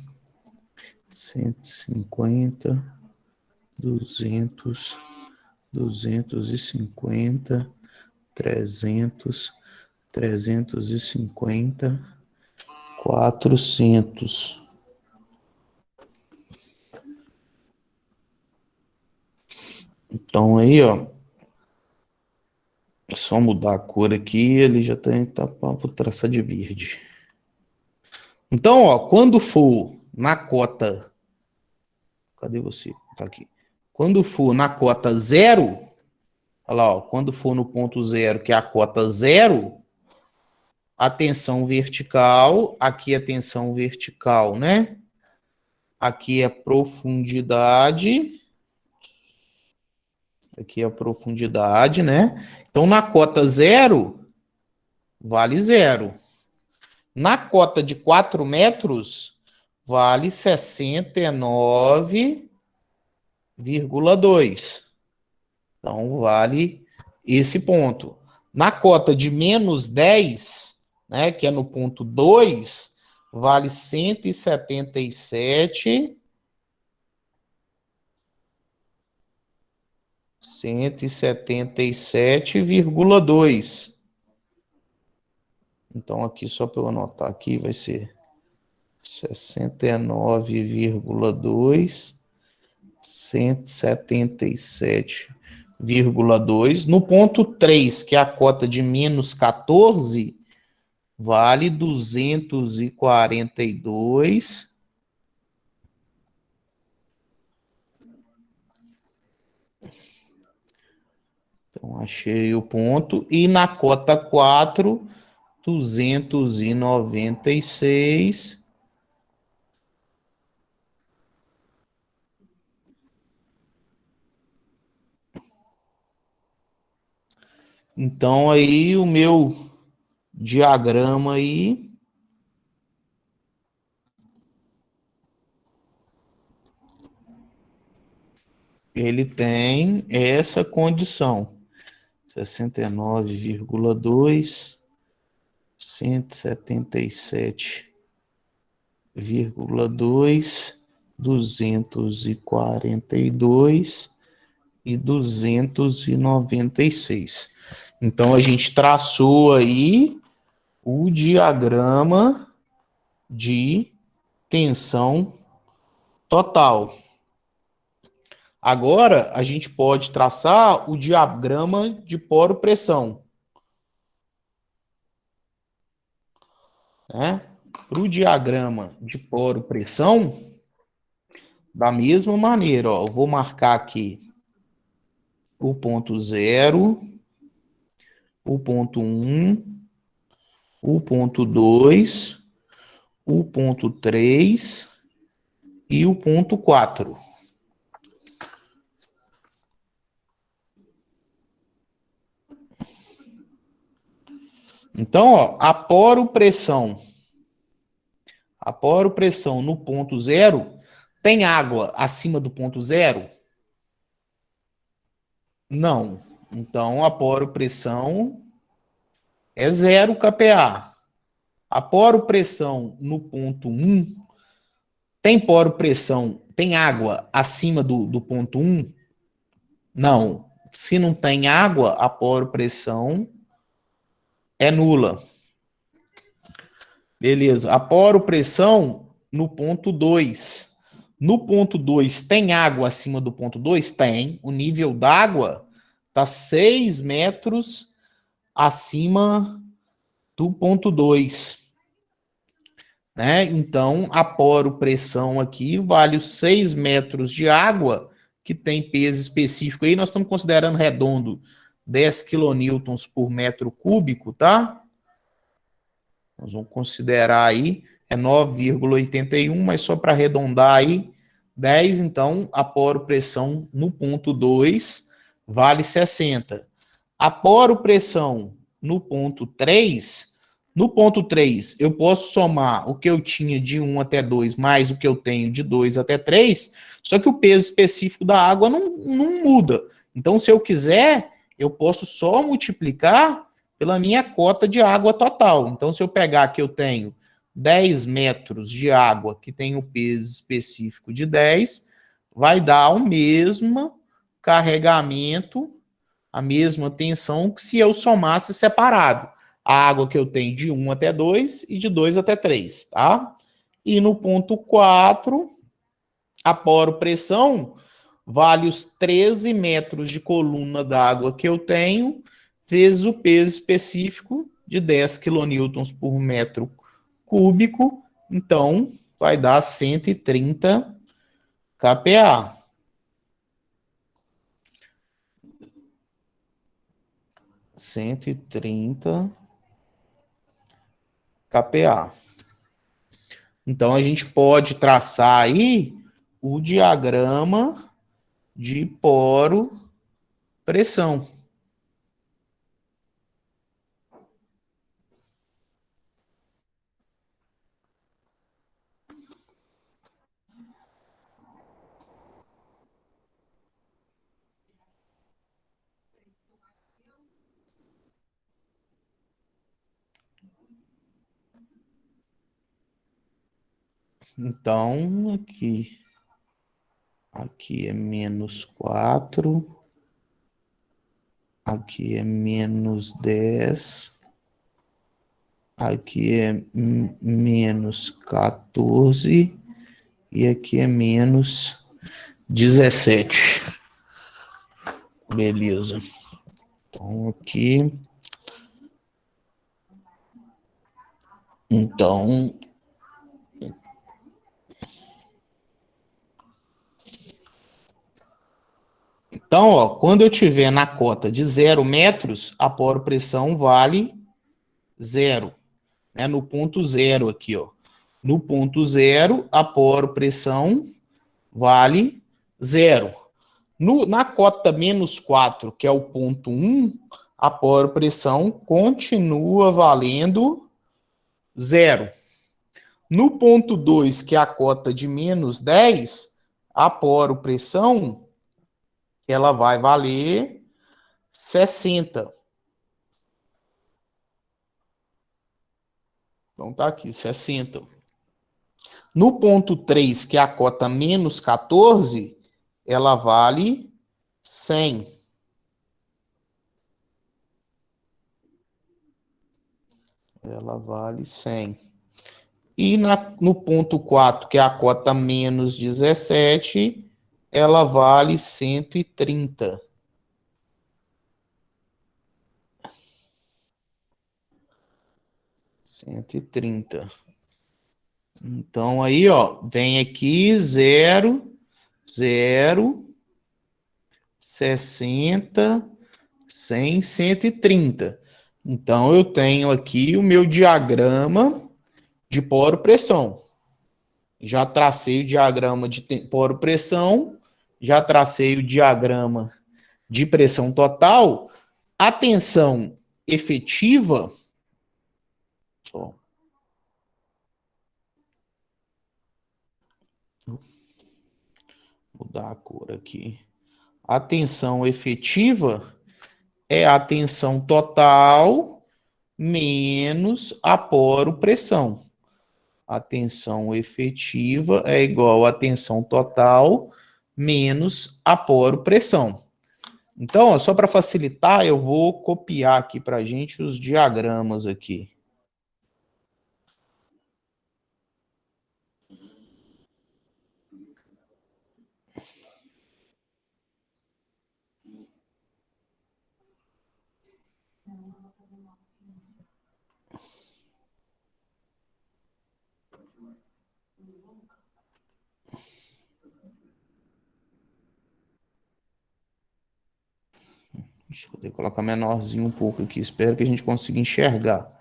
[SPEAKER 1] 150, 200, 250, 300, 350, 400. Então aí, ó, é só mudar a cor aqui, ele já vou traçar de verde. Então, ó, quando for na cota, cadê você? Tá aqui. Quando for na cota 0, olha lá, ó, quando for no ponto 0, que é a cota 0, a tensão vertical, aqui é tensão vertical, né? Aqui é profundidade. Aqui é a profundidade, né? Então, na cota 0, vale 0. Na cota de 4 metros, vale 69,2. Então, vale esse ponto. Na cota de menos 10, né, que é no ponto 2, vale 177,2. Então, aqui, só para eu anotar aqui, vai ser 69,2, 177,2. No ponto 3, que é a cota de menos 14, vale 242. Então, achei o ponto. E na cota 4, 296. Então, aí, o meu diagrama aí, ele tem essa condição. 69,2, 177,2, 242 e 296. Então, a gente traçou aí o diagrama de tensão total. Agora, a gente pode traçar o diagrama de poro-pressão. Né? Para o diagrama de poro-pressão, da mesma maneira, ó, eu vou marcar aqui o ponto 0, o ponto 1, o ponto 2, o ponto 3 e o ponto 4. Então, ó, a poro-pressão no ponto 0, tem água acima do ponto 0? Não. Então, a poro-pressão é 0 kPa. A poro-pressão no ponto 1, tem poro-pressão, tem água acima do ponto 1? Não. Se não tem água, a poro-pressão é nula. Beleza. A poro-pressão no ponto 2. No ponto 2, tem água acima do ponto 2? Tem. O nível d'água está 6 metros acima do ponto 2. Né? Então, a poro-pressão aqui vale os 6 metros de água, que tem peso específico aí. Nós estamos considerando redondo 10 quilonewtons por metro cúbico, tá? Nós vamos considerar aí, é 9,81, mas só para arredondar aí, 10, então, a poro-pressão no ponto 2 vale 60. A poro-pressão no ponto 3, eu posso somar o que eu tinha de 1 até 2, mais o que eu tenho de 2 até 3, só que o peso específico da água não muda. Então, se eu quiser, eu posso só multiplicar pela minha cota de água total. Então, se eu pegar que eu tenho 10 metros de água que tem o peso específico de 10, vai dar o mesmo carregamento, a mesma tensão que se eu somasse separado. A água que eu tenho de 1 até 2 e de 2 até 3, tá? E no ponto 4, a poropressão vale os 13 metros de coluna d'água que eu tenho, vezes o peso específico de 10 quilonewtons por metro cúbico, então vai dar 130 kPa. 130 kPa. Então a gente pode traçar aí o diagrama de poro pressão. Então, aqui é menos 4, aqui é menos 10, aqui é menos 14 e aqui é menos 17. Beleza. Então, aqui. Então, ó, quando eu tiver na cota de 0 metros, a poropressão vale 0. Né? No ponto 0 aqui, ó. No ponto 0, a poropressão vale 0. Na cota menos 4, que é o ponto 1, a poropressão continua valendo 0. No ponto 2, que é a cota de menos 10, a poropressão ela vai valer 60. Então tá aqui, 60. No ponto 3, que é a cota menos 14, ela vale 100. Ela vale 100. E no ponto 4, que é a cota menos 17, ela vale 130. Então, aí, ó, vem aqui 0, 0, 60, 100, 130. Então, eu tenho aqui o meu diagrama de poropressão. Já tracei o diagrama de poropressão, já tracei o diagrama de pressão total. A tensão efetiva, só mudar a cor aqui. A tensão efetiva é a tensão total menos a poropressão. A tensão efetiva é igual à tensão total menos a poropressão. Então, ó, só para facilitar, eu vou copiar aqui para a gente os diagramas aqui. Deixa eu colocar menorzinho um pouco aqui. Espero que a gente consiga enxergar.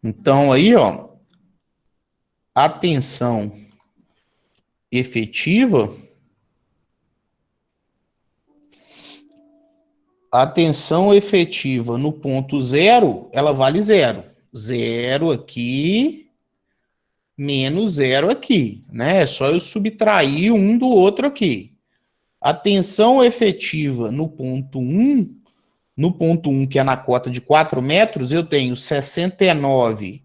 [SPEAKER 1] Então, aí, ó, a tensão efetiva A tensão efetiva no ponto zero, ela vale zero. Zero aqui, menos zero aqui, né? É só eu subtrair um do outro aqui. A tensão efetiva no ponto 1, que é na cota de 4 metros, eu tenho 69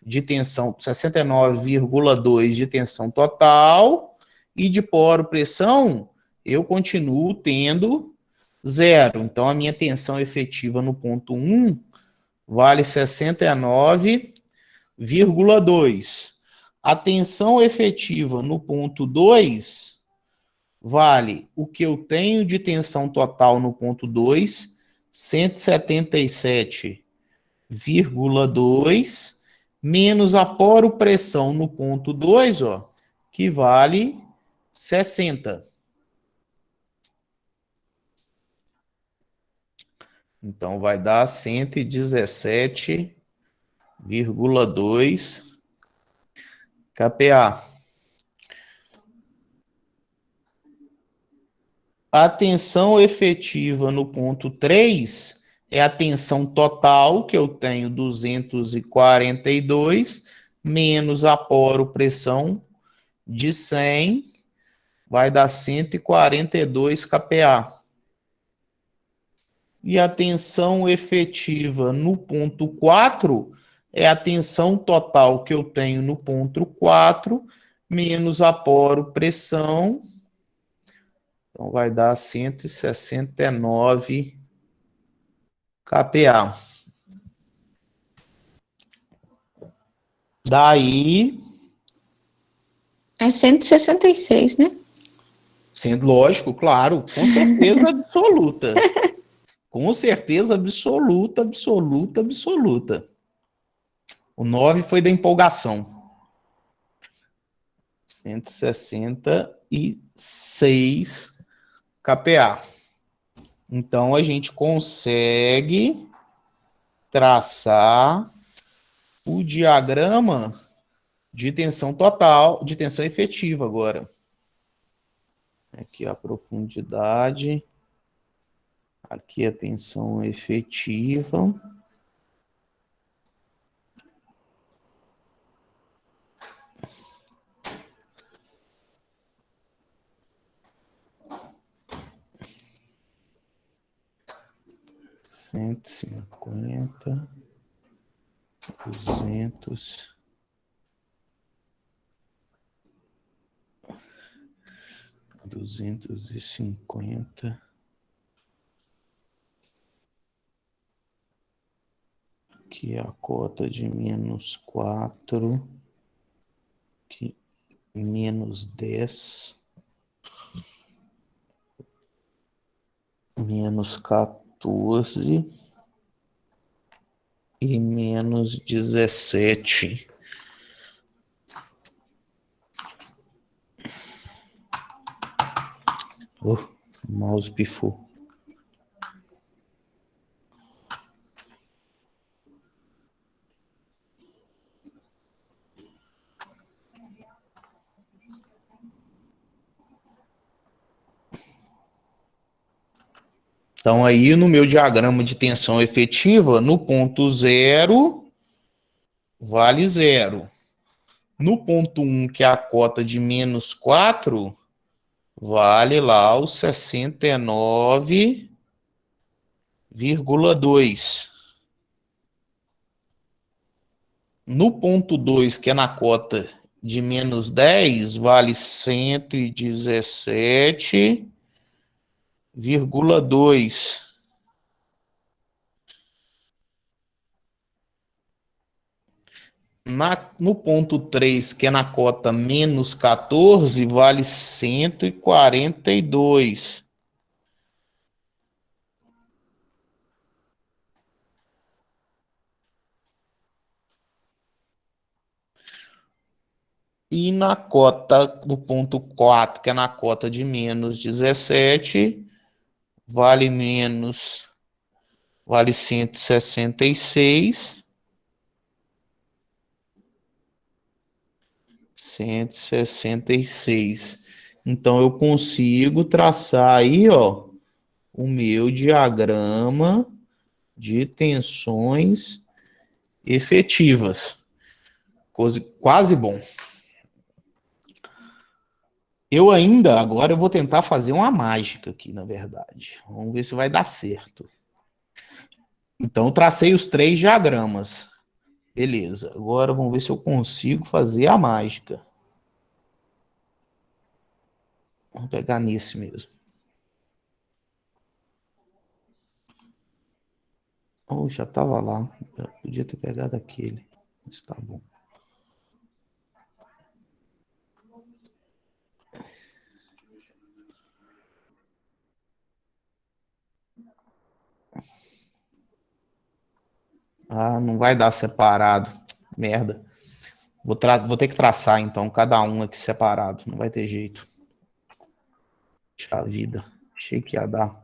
[SPEAKER 1] de tensão, 69,2 de tensão total, e de poro pressão, eu continuo tendo zero. Então, a minha tensão efetiva no ponto 1 vale 69,2. A tensão efetiva no ponto 2 vale o que eu tenho de tensão total no ponto 2, 177,2, menos a poro-pressão no ponto 2, ó, que vale 60. Então, vai dar 117,2 kPa. A tensão efetiva no ponto 3 é a tensão total, que eu tenho 242, menos a poro-pressão de 100, vai dar 142 kPa. E a tensão efetiva no ponto 4 é a tensão total que eu tenho no ponto 4, menos a poro-pressão. Então, vai dar 169 kPa. Daí...
[SPEAKER 3] É 166, né?
[SPEAKER 1] Sendo lógico, claro, com certeza absoluta. Com certeza absoluta, absoluta, absoluta. O 9 foi da empolgação. 166 kPa. Então, a gente consegue traçar o diagrama de tensão total, de tensão efetiva agora. Aqui a profundidade. Aqui a tensão efetiva. Cento e 50, 200, 250. Aqui é a cota de menos 4, aqui menos 10, menos 14 e menos 17. O mouse pifou. Então, aí no meu diagrama de tensão efetiva, no ponto 0, vale 0. No ponto 1, que é a cota de menos 4, vale lá os 69,2. No ponto 2, que é na cota de menos 10, vale 117,2. No ponto 3, que é na cota menos 14, vale 142. E na cota do ponto 4, que é na cota de menos 17, vale 166. 166. Então, eu consigo traçar aí, ó, o meu diagrama de tensões efetivas. Quase bom. Agora eu vou tentar fazer uma mágica aqui, na verdade. Vamos ver se vai dar certo. Então, eu tracei os 3 diagramas. Beleza. Agora vamos ver se eu consigo fazer a mágica. Vamos pegar nesse mesmo. Oh, já estava lá. Eu podia ter pegado aquele. Mas tá bom. Ah, não vai dar separado. Merda. Vou ter que traçar, então, cada um aqui separado. Não vai ter jeito. Puxa vida. Achei que ia dar.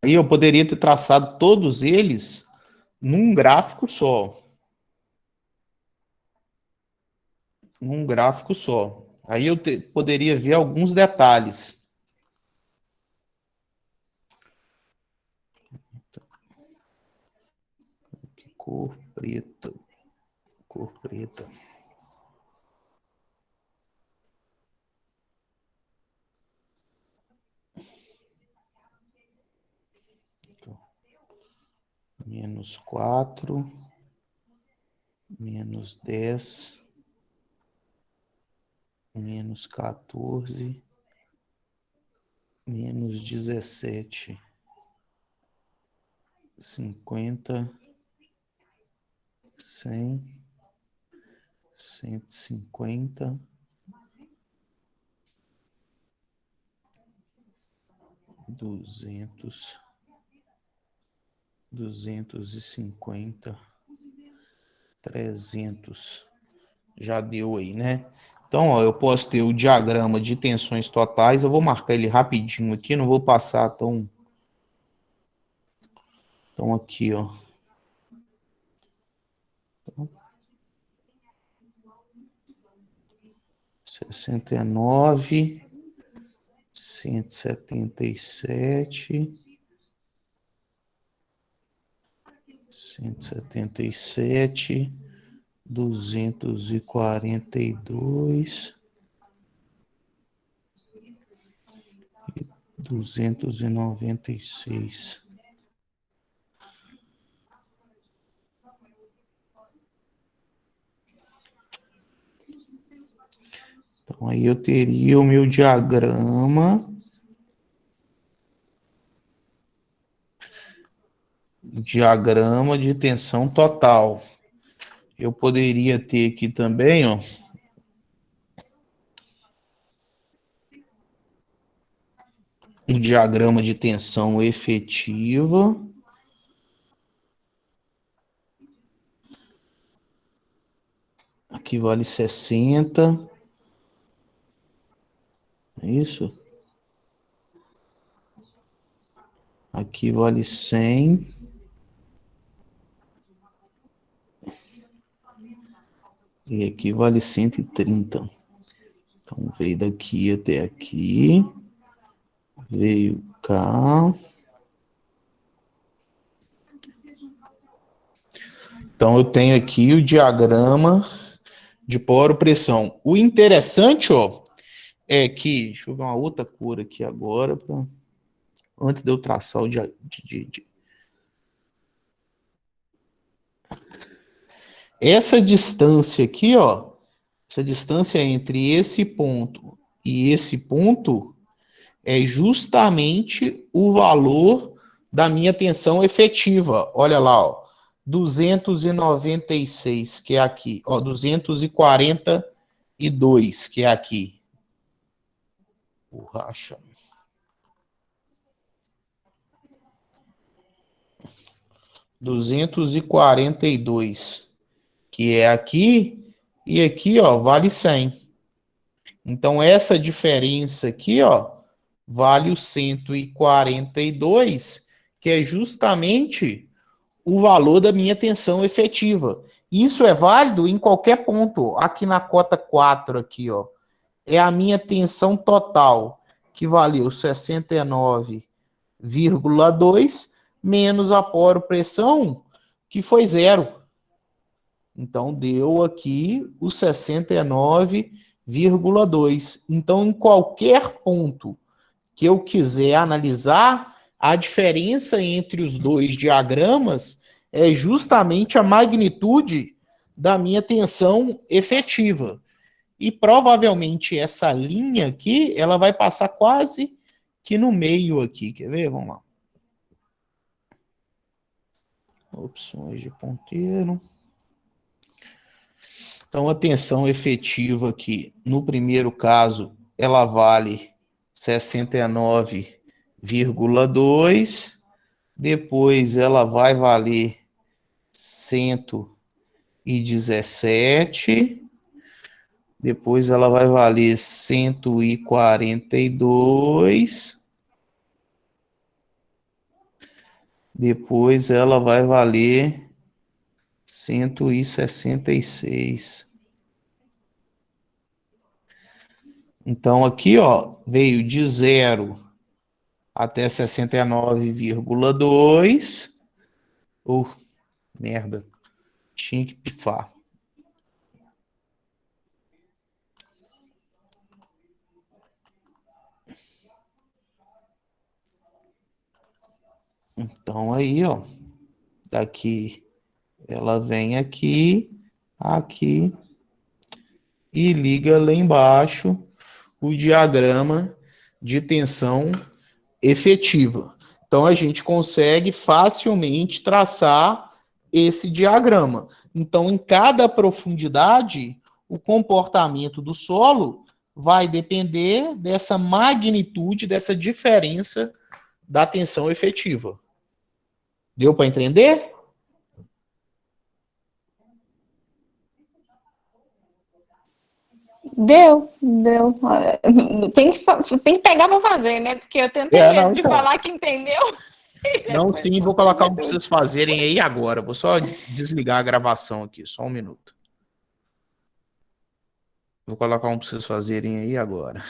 [SPEAKER 1] Aí eu poderia ter traçado todos eles num gráfico só. Num gráfico só. Aí eu poderia ver alguns detalhes. Cor preta. Cor preta. -4, -10, -14, -17, 50, 100, 150, 200, 250, 300. Já deu aí, né? Então, ó, eu posso ter o diagrama de tensões totais. Eu vou marcar ele rapidinho aqui, não vou passar tão aqui, ó. 69, 177, 177, 242, 296. Então, aí eu teria o meu diagrama de tensão total. Eu poderia ter aqui também, ó, um diagrama de tensão efetiva. Aqui vale 60. É isso? Aqui vale 100. E aqui vale 130. Então, veio daqui até aqui. Veio cá. Então, eu tenho aqui o diagrama de poro-pressão. O interessante, ó, é que... Deixa eu ver uma outra cor aqui agora, antes de eu traçar o Essa distância aqui, ó, essa distância entre esse ponto e esse ponto é justamente o valor da minha tensão efetiva. Olha lá, ó, 296, que é aqui, ó, 242, que é aqui. Borracha. 242, que é aqui, e aqui, ó, vale 100. Então, essa diferença aqui, ó, vale o 142, que é justamente o valor da minha tensão efetiva. Isso é válido em qualquer ponto. Aqui na cota 4, aqui, ó, é a minha tensão total, que valeu 69,2, menos a poropressão, que foi 0. Então, deu aqui o 69,2. Então, em qualquer ponto que eu quiser analisar, a diferença entre os dois diagramas é justamente a magnitude da minha tensão efetiva. E provavelmente essa linha aqui, ela vai passar quase que no meio aqui. Quer ver? Vamos lá. Opções de ponteiro. Então, a tensão efetiva aqui, no primeiro caso, ela vale 69,2. Depois ela vai valer 117. Depois ela vai valer 142. Depois ela vai valer 166. Então aqui, ó, veio de 0 até 69,2. Merda. Tinha que pifar. Então aí, ó, daqui ela vem aqui, aqui e liga lá embaixo o diagrama de tensão efetiva. Então a gente consegue facilmente traçar esse diagrama. Então, em cada profundidade, o comportamento do solo vai depender dessa magnitude, dessa diferença da tensão efetiva. Deu para entender?
[SPEAKER 3] Deu. Tem que pegar para fazer, né? Porque eu tenho até medo de
[SPEAKER 1] Então.
[SPEAKER 3] falar que entendeu.
[SPEAKER 1] Não, sim, vou colocar um para vocês fazerem aí agora. Vou só desligar a gravação aqui, só um minuto. Vou colocar um para vocês fazerem aí agora.